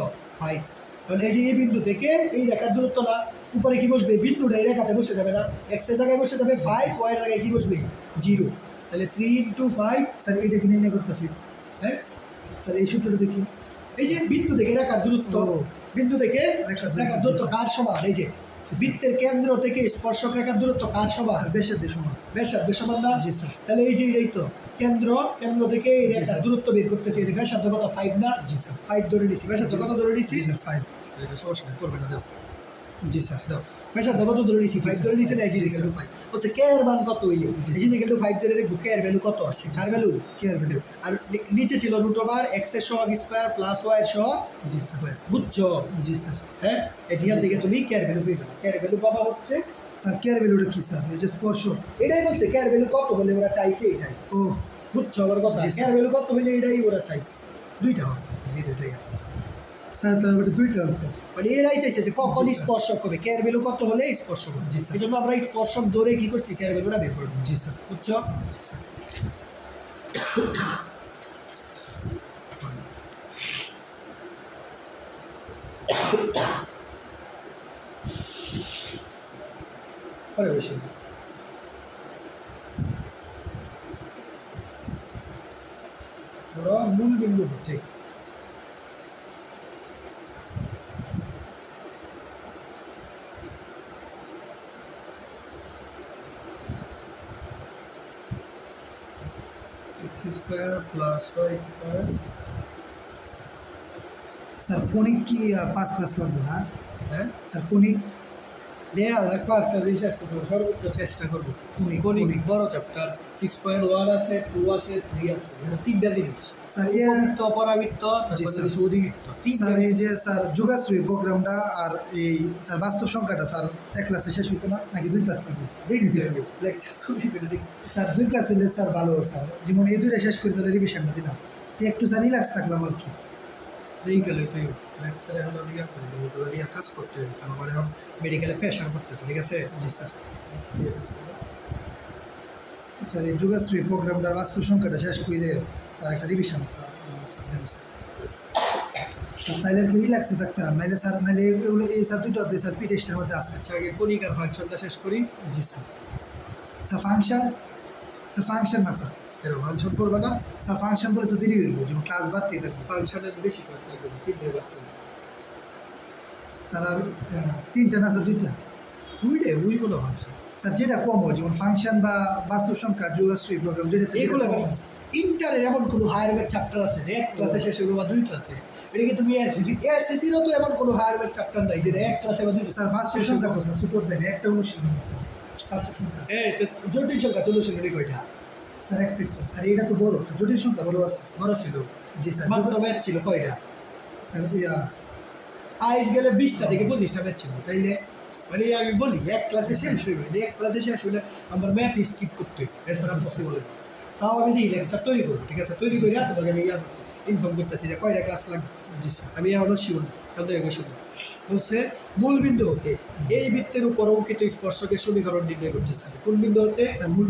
5। কারণ এই যে এই বিন্দু থেকে এই রেখার দূরত্ব না, উপরে কি বসবে? বিন্দুটা এই রেখাতে বসে যাবে না, x এর জায়গায় বসে যাবে 5, y এর জায়গায় কি বসবে? 0। তাহলে 3 × 5। স্যার এটা কি নির্ণয় করতেছি? হ্যাঁ স্যার এই সূত্রটা দেখি। এই যে বিন্দু থেকে রেখার দূরত্ব, বিন্দু থেকে রেখার দূরত্ব কার সমান? এই যে বৃত্তের কেন্দ্র থেকে স্পর্শক রেখার দূরত্ব কার সমান? স্যার ব্যাসার্ধের সমান। ব্যাসার্ধের সমান না? জি স্যার। তাহলে এই যে এটাই তো কেন্দ্র থেকে এই রেখার দূরত্ব বের করতেছি। এই যে ব্যাসার্ধ কত? 5 না? জি স্যার। 5 ধরে নিছি। ব্যাসার্ধ কত ধরে নিছি? জি স্যার 5। এটা সমস্যা নেই, করবে না, দাও। জি স্যার। দাও। ব্যাসার্ধ কত ধরে নিছি? 5 ধরে নিছি না? এই যে জি, 5 বলছে কে এর মান কত হইল? এই যে কিন্তু 5 ধরে রেখে কে এর ভ্যালু কত আসে? কার ভ্যালু? কে এর ভ্যালু? আর নিচে ছিল রুট ওভার x এর সহগ স্কয়ার প্লাস y এর সহগ জি স্যার। বুঝছো? জি স্যার। হ্যাঁ, এখান থেকে তুমি কে এর ভ্যালু পেয়ে যাবে। কে এর ভ্যালু পাবা হচ্ছে স্যার কে এর ভ্যালুটা কি স্যার? এই যে স্পর্শক। এটাই বলছে কে এর ভ্যালু কত বলে ওরা চাইছে এটাই। ও বুঝছো আমার কথা? কে এর ভ্যালু কত হইলে এটাই ওরা চাইছে। দুইটা হবে, যে দুইটাই আছে। স্যার তার মানে দুইটা আছে। মানে এরাই চাইছে যে কখন জি, স্যার। স্পর্শক হবে, কে এর ভ্যালু কত হলে স্পর্শক হবে। জি, স্যার। এই জন্য আমরা স্পর্শক ধরে কি করছি? কে এর ভ্যালুটা বের করব। জি স্যার। বুঝছো? জি স্যার। পরে বসে ধরো মূল বিন্দু ঠিক x square plus y square. Sir কণিক কি 5 ক্লাস লাগবে না? হ্যাঁ, স্যার কণিক দেয়া লাগবে। আজকে রিসার্চ করবো, সর্বোচ্চ চেষ্টা করবো। গণিত বড় চ্যাপ্টার 6.1 আছে, 2 আছে, 3 আছে। মানে 3টা জিনিস। স্যার উপবৃত্ত, অপরাবৃত্ত, জি, তারপরে স্যার। হচ্ছে অধিবৃত্ত। স্যার এই যে স্যার যোগাশ্রী প্রোগ্রামটা আর এই স্যার বাস্তব সংখ্যাটা স্যার এক ক্লাসে শেষ হইতো না নাকি 2 ক্লাস লাগবে? দেখতে হবে লেকচার তুমি করে দেখ। স্যার 2 ক্লাস হইলে স্যার ভালো স্যার, যেমন এই 2টা শেষ করে তাহলে রিভিশনটা দিলাম তো একটু স্যার রিল্যাক্স থাকলাম আর কি। দেই গেলে তুই লেকচারে হলো রিয়া করে দেবো, তো রিয়া কাজ করতে হবে। আমার এখন মেডিকেলে প্রেশার করতেছে, ঠিক আছে? জি স্যার। স্যার এই যোগাশ্রী প্রোগ্রামটার বাস্তব সংখ্যাটা শেষ করে স্যার একটা রিভিশন স্যার স্যার দেন স্যার। স্যার তাইলে আর কি রিল্যাক্সে থাকতে না, নাইলে স্যার নাইলে এগুলো এই স্যার দুটো অধ্যায় স্যার পি টেস্টের মধ্যে আসছে। আচ্ছা, আগে কণিকার ফাংশনটা শেষ করি। জি স্যার। স্যার ফাংশন না স্যার। এর ফাংশন করবে না? স্যার ফাংশন বলে তো দেরি হইব, যেমন ক্লাস বাড়তেই থাকবে। ফাংশনের বেশি ক্লাস লাগবে, 3 ক্লাস লাগবে। স্যার আর 3টা না স্যার 2টা? ওই কোনো ফাংশন স্যার যেটা কম হয়, যেমন ফাংশন বা বাস্তব সংখ্যা যোগাশ্রী প্রোগ্রাম যেটা এগুলো ইন্টারের এমন কোনো হায়ার ম্যাথ চ্যাপ্টার আছে যে 1 ক্লাসে শেষ হবে বা 2 ক্লাসে? এটা কি তুমি এসএসসিরও তো এমন কোনো হায়ার ম্যাথ চ্যাপ্টার নাই যে 1 ক্লাসে বা 2 ক্লাসে? স্যার বাস্তব সংখ্যা তো স্যার ছোট দেন একটা অনুশীলন হতো বাস্তব সংখ্যা। এই তো জটিল সংখ্যা চলুন কয়টা? স্যার একটাই তো স্যার, এটা তো বড় স্যার, জটিল সংখ্যা বড় আছে। বড় ছিল। জি স্যার। মাত্র ম্যাথ ছিল কয়টা? স্যার আইস গেলে 20টা থেকে 25টা ম্যাথ ছিল, তাইলে মানে আমি বলি 1 ক্লাসে শেষ হইবে, 1 ক্লাসে শেষ হলে আমার ম্যাথ স্কিপ করতে হবে, এছাড়া পসিবল না। তাও আমি দিই লেকচার তৈরি করবো, ঠিক আছে? তৈরি করে তোমাকে আমি ইনফর্ম করতেছি যে কয়টা ক্লাস লাগবে। জি স্যার। আমি এখনও শিওর না, শুধু হচ্ছে মূল বিন্দু হতে এই বৃত্তের উপর অঙ্কিত স্পর্শকের সমীকরণ নির্ণয় করছি। কোন বিন্দু হতে? স্যার মূল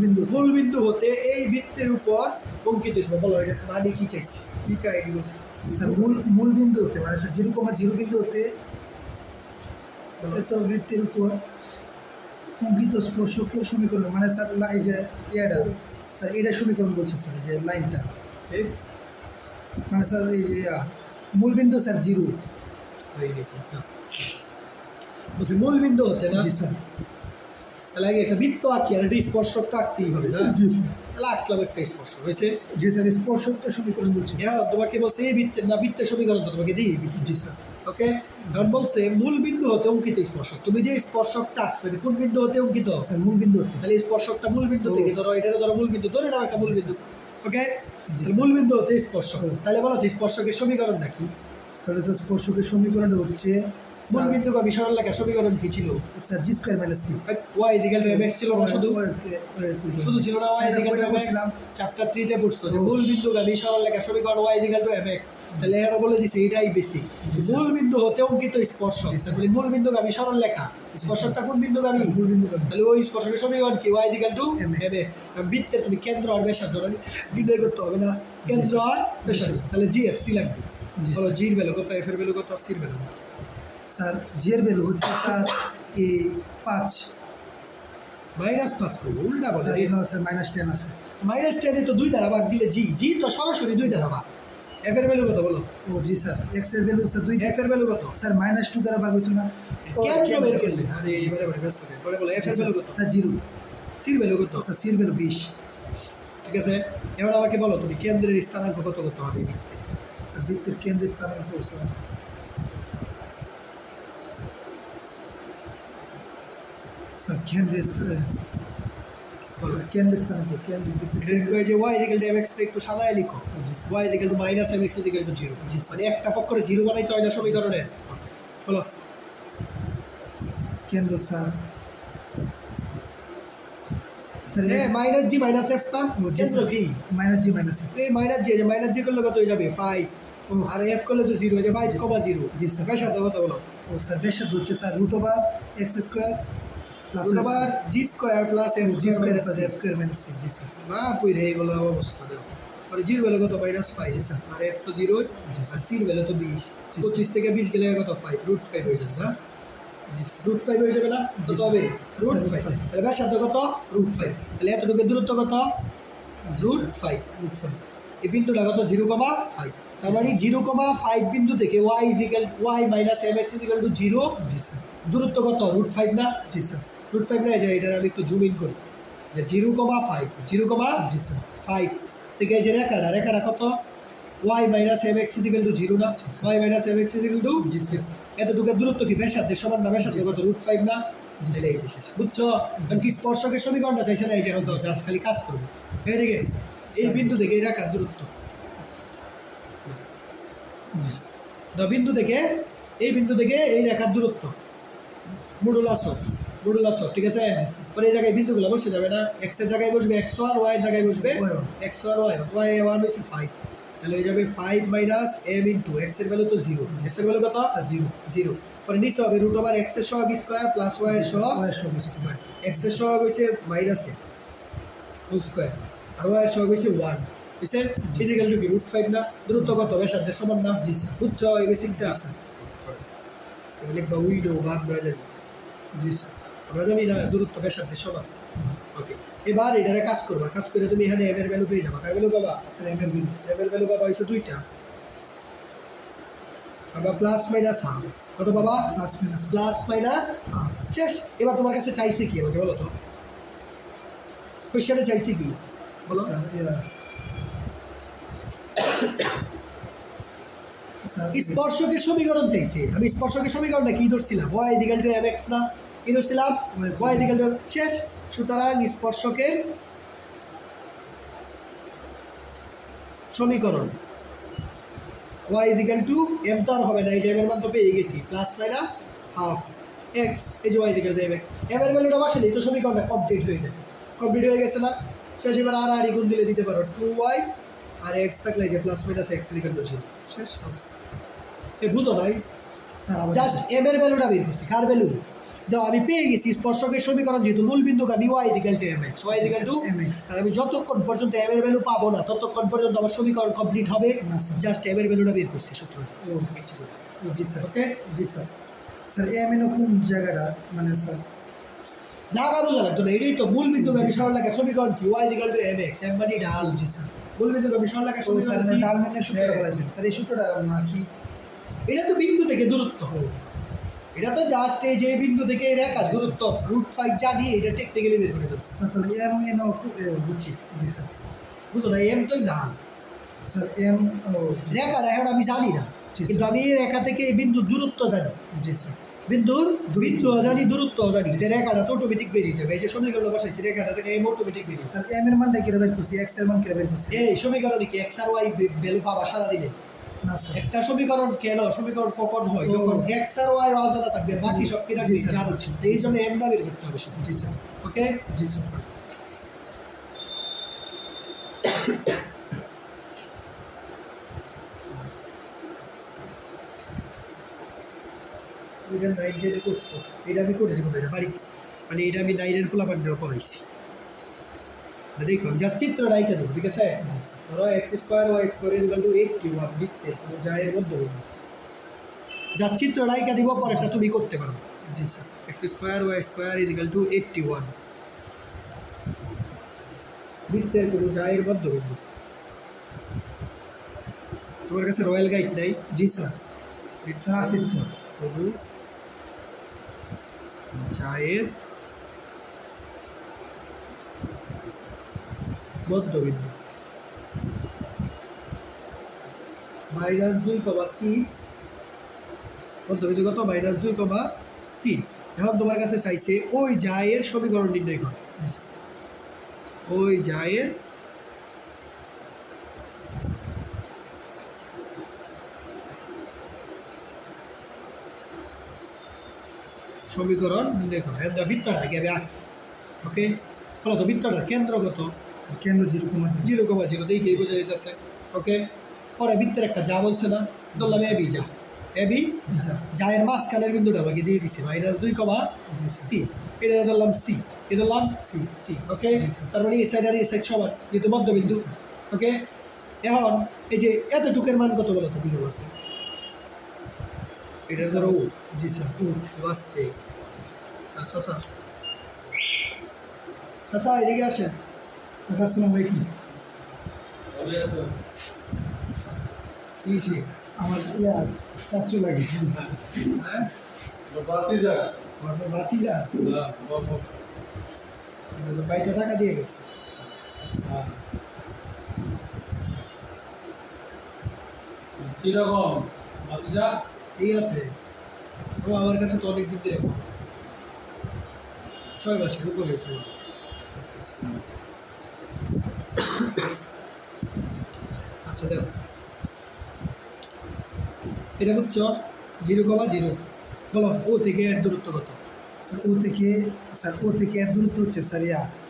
বিন্দু হতে এই বৃত্তের উপর অঙ্কিত বলো, এটা মানে কি চাইছি? কি কাহিনী বলছি? স্যার মূল বিন্দু হতে মানে স্যার 0,0 বিন্দু হতে এত বৃত্তের উপর অঙ্কিত স্পর্শকের সমীকরণ মানে স্যার এই যে এটা স্যার এটা সমীকরণ বলছে স্যার, এই যে লাইনটা এই মানে স্যার এই যে মূল বিন্দু স্যার 0। বলছি মূল বিন্দু হতে না? জি স্যার। তাহলে আগে একটা বৃত্ত আঁকি আর একটা স্পর্শক তো আঁকতেই হবে না? জি স্যার। তাহলে আঁকলাম একটা স্পর্শক, হয়েছে? জি স্যার। স্পর্শকটা সমীকরণ বলছি। হ্যাঁ, তোমাকে বলছে এই বৃত্তের না, বৃত্তের সমীকরণ তো তোমাকে দিয়ে দিচ্ছি। জি স্যার। ওকে, এখন বলছে মূল বিন্দু হতে অঙ্কিত স্পর্শক। তুমি যে স্পর্শকটা আঁকছো এটা কোন বিন্দু হতে অঙ্কিত? স্যার মূল বিন্দু হতে। তাহলে স্পর্শকটা মূল বিন্দু থেকে ধরো, এটা ধরো মূল বিন্দু, ধরে নাও একটা মূল বিন্দু। ওকে, জি, মূল বিন্দু হতে স্পর্শক। তাহলে বলো তো স্পর্শকের সমীকরণ নাকি? তাহলে স্যার স্পর্শকের সমীকরণটা হচ্ছে মূল বিন্দু বা সরল রেখার সমীকরণ কি ছিল? Sir G square minus C. y equal to mx ছিল না শুধু? শুধু ছিল না y ইকুয়াল টু mx? ছিলাম চ্যাপ্টার 3 তে পড়ছো যে মূল বিন্দু গামী সরল রেখার সমীকরণ y ইকুয়াল টু mx। তাহলে এরা বলে দিছে এটাই বেসিক। মূল বিন্দু হতে অঙ্কিত স্পর্শক, তাহলে মূল বিন্দু গামী সরল রেখা, স্পর্শকটা কোন বিন্দু গামী? মূল বিন্দু গামী। তাহলে ওই স্পর্শকের সমীকরণ কি? y equal to mx। বৃত্তে তুমি কেন্দ্র আর ব্যাসার্ধ নির্ণয় করতে হবে না, কেন্দ্র আর ব্যাসার্ধ। তাহলে জি এফ সি লাগবে। বলো জি এর ভ্যালু কত, এফ এর ভ্যালু কত, সি এর ভ্যালু? স্যার জি এর ভ্যালু হচ্ছে স্যার এই 5 -5 করবো, উল্টা বলে। স্যার এনো স্যার -10 আছে। -10 এ তো 2 দ্বারা ভাগ দিলে জি, জি তো সরাসরি 2 দ্বারা ভাগ। এফ এর ভ্যালু কত বলো? ও জি স্যার এক্স এর ভ্যালু স্যার 2, এফ এর ভ্যালু কত? স্যার -2 দ্বারা ভাগ হইতো না। কেন্দ্র বের করলে আরে এইবারে ব্যস্ত করে পরে বলো এফ এর ভ্যালু কত? স্যার 0। সি এর ভ্যালু কত? স্যার সি এর ভ্যালু 20। ঠিক আছে, এবার আমাকে বলো তুমি কেন্দ্রের স্থানাঙ্ক কত কত হবে? স্যার বৃত্তের কেন্দ্রের স্থানাঙ্ক স্যার কেন্দ্রের স্থানাঙ্ক এই যে y ইকুয়াল টু mx একটু সাদায় লিখো। y equal to -mx equal to 0। মানে একটা পক্ষরে 0 বানাইতে হয় না সমীকরণে। বলো কেন্দ্র স্যার স্যার এ মাইনাস জি মাইনাস এফ না কেন্দ্র কি? মাইনাস জি মাইনাস এফ। এই মাইনাস জি, যে মাইনাস জি করলে কত হয়ে যাবে? 5। আর এফ করলে তো 0 হয়ে যাবে, 5,0। জি স্যার। ব্যাসার্ধ কত বলো? ও স্যার ব্যাসার্ধ হচ্ছে sir √x square plus root over G square plus F G square square plus F square minus C. জি স্যার। না পুরো এগুলো অবস্থা দেখো। আর জির ভ্যালু কত? -5। জি স্যার। আর এফ তো 0, জি আর স্যার। সির ভ্যালু তো 20। জি 25 থেকে 20 গেলে কত? 5 √5 হয়ে যাবে না? জি স্যার। √5 হয়ে যাবে না? জি কত স্যার। হবে? স্যার, √5। √5 তাহলে ব্যাসার্ধ কত? √5। তাহলে এতটুকু দূরত্ব কত? √5। √5। এই বিন্দুটা কত? 0,5। তার মানে 0,5 বিন্দু থেকে y minus mx equal to 0 G sir. দূরত্ব কত? √5 না? জি স্যার। √5 না, এই যে এটা আমি একটু জুম ইন করি যে 0,5 জি স্যার। 0,5 থেকে এই যে রেখাটা কত? y minus mx equal to 0 না? y minus mx equal to G sir. এতটুকু দূরত্ব কি ব্যাসার্ধের সমান না? ব্যাসার্ধ কত? √5 না? জি তাহলে এই যে শেষ, বুঝছো? কারণ কি স্পর্শকের সমীকরণটা চাইছে না, এই যে হয়তো জাস্ট খালি কাজ করবে। এদিকে এই বিন্দু থেকে এই রেখার দূরত্ব, জি স্যার। বিন্দু থেকে এই রেখার দূরত্ব মডুলাস অফ, ঠিক আছে? পরে এই জায়গায় বিন্দুগুলো বসে যাবে না, এক্স এর জায়গায় বসবে x1, y এর জায়গায় বসবে x1 y1 হচ্ছে 5। তাহলে হয়ে যাবে 5 মাইনাস m ইন্টু x এর ভ্যালু তো 0, x এর ভ্যালু কত? স্যার 0। পরে নিচে হবে √x এর সহগ স্কয়ার প্লাস y এর সহগ স্কয়ার। x এর সহগ হইছে মাইনাস a হোল স্কয়ার আর y এর সহগ হইছে 1। বুঝছেন? ফিজিক্যাল কি √5 না? দূরত্ব কত? ব্যাসার্ধের সমান না? জি স্যার। বুঝছো এই বেসিকটা? জি স্যার। লিখবা উইডো বা আমরা জানি, জি স্যার। আমরা জানি না দূরত্ব ব্যাসার্ধের সমান। ওকে, এবার এটারে কাজ করবা, কাজ করে তুমি এখানে m এর ভ্যালু পেয়ে যাবা। কার ভ্যালু পাবা? স্যার এম এর ভ্যালু m এর ভ্যালু পাবা হইছে 2টা। আবার প্লাস মাইনাস হাফ কত পাবা? Plus minus half. শেষ। এবার তোমার কাছে চাইছে কি আমাকে বলো তো? কোশ্চেনে চাইছে কি বলো? স্যার স্পর্শকের সমীকরণ চাইছে। আমি স্পর্শকের সমীকরণটা কি ধরছিলাম? y ইকুয়াল টু mx না? কি ধরছিলাম? y ইকুয়াল টু শেষ। সুতরাং স্পর্শকের সমীকরণ y ইকুয়াল টু m তো আর হবে না, এই যে m এর মান তো পেয়ে গেছি, প্লাস মাইনাস হাফ x, এই যে y equal to mx। m এর ভ্যালুটা বসালেই তো সমীকরণটা কমপ্লিট হয়ে যাবে। কমপ্লিট হয়ে গেছে না? শেষ। এবার আর গুণ দিলে দিতে পারো 2y আর x থাকলে এই যে plus minus x equal to 0। শেষ। বুঝো ভাই? স্যার জাস্ট m এর ভ্যালুটা বের করছি। কার ভ্যালু? দাও, আমি পেয়ে গেছি স্পর্শকের সমীকরণ, যেহেতু মূল বিন্দু গামী y equal to mx, y equal to mx। আর আমি যতক্ষণ পর্যন্ত m এর ভ্যালু পাবো না ততক্ষণ পর্যন্ত আমার সমীকরণ কমপ্লিট হবে না স্যার। জাস্ট m এর ভ্যালুটা বের করছি সূত্র। জি স্যার। ওকে, জি স্যার। স্যার এম এন কোন জায়গাটা মানে স্যার জায়গা বোঝা লাগতো না, এটাই তো মূল বিন্দু গামী সরলরেখার সমীকরণ কি? y equal to mx, m মানে ঢাল। জি স্যার। মূল বিন্দু গামী সরলরেখার স্যার সমীকরণ মানে কি? ডাল নামের সূত্রটা বলেছেন স্যার, এই সূত্রটা না কি? এটা তো বিন্দু থেকে দূরত্ব, এটা তো জাস্ট এই যে বিন্দু থেকে এই রেখার দূরত্ব √5 জানি, এটা টেকনিক্যালি বের করে দিচ্ছি। স্যার তাহলে এম এন বুঝছি। জি স্যার। বুঝো না? m তো ঢাল, স্যার এম ও রেখাটা এখন আমি জানি না, জি কিন্তু স্যার। আমি এই রেখা থেকে এই বিন্দুর দূরত্ব জানি। জি স্যার। বিন্দুর বৃত্ত জানি দূরত্ব জানি রেখাটা তো অটোমেটিক বেরিয়ে যাবে এই যে সমীকরণ বসাইছি রেখাটা এম অটোমেটিক বেরিয়ে যাবে স্যার এম এর মানটা কি বের করছি এক্স এর মান কি বের করছি এই সমীকরণে কি এক্স আর ওয়াই ভ্যালু পাবা সারা দিলে না স্যার একটা সমীকরণ কেন সমীকরণ কখন হয় যখন এক্স আর ওয়াই অজানা থাকবে বাকি সব কি রাখবে জানো এই জন্য এমটা বের করতে হবে শুধু জি স্যার ওকে জি স্যার এটা 9 এর করছো এটা আমি করে দেবো বাড়ি মানে এটা আমি 9 এর পোলাপানটা পড়াইছি দেখো জাস্ট চিত্র রাইখা দেবো ঠিক আছে ধরো X square Y square equal to 81 লিখতে যায় এর মধ্যে জাস্ট চিত্র রাইখা দিব পরে একটা তুমি করতে পারো জি sir X square Y square equal to 81 বৃত্তের কোনো যায় মধ্যে তোমার কাছে রয়্যাল গাইড নাই জি স্যার স্যার আছে তো প্রভু চায়ের মধ্যবিন্দু -2,3 মধ্যবিন্দু কত -2,3 এখন তোমার কাছে চাইছে ওই জায়ের সমীকরণ নির্ণয় করো ওই জায়ের সমীকরণ নির্ণয় করো এর বৃত্তটা আগে আমি আঁকি ওকে বলো তো বৃত্তটার কেন্দ্র কত কেন্দ্র 0,0 দেখি বোঝা যেতেছে ওকে পরে বৃত্তের একটা যা বলছে না ধরলাম এবি যা এবি যা এর মাঝখানের বিন্দুটা আমাকে দিয়ে দিছে -2,3 এটা ধরলাম সি এটা ধরলাম সি সি ওকে তার মানে এই সাইড আর এই সাইড সমান যেহেতু মধ্যবিন্দু ওকে এখন এই যে এতটুকের মান কত বলো তো দিকে বলতে এটা ধরো জি স্যার আসছে আচ্ছা স্যার চাচা এদিকে আসেন আসসালামু আলাইকুম ইসি আমার কাচ্চু লাগে হ্যাঁ ভাতিজা ভাতিজা বাইটা টাকা দিয়ে গেছে কিরকম ভাতিজা ঠিক আছে ও আমার কাছে তো অনেক দিন দিয়ে 6 মাসের উপরে হয়েছে আচ্ছা দেখো এটা বুঝছো 0,0 বলো ও থেকে এর দূরত্ব কত স্যার ও থেকে এর দূরত্ব হচ্ছে স্যার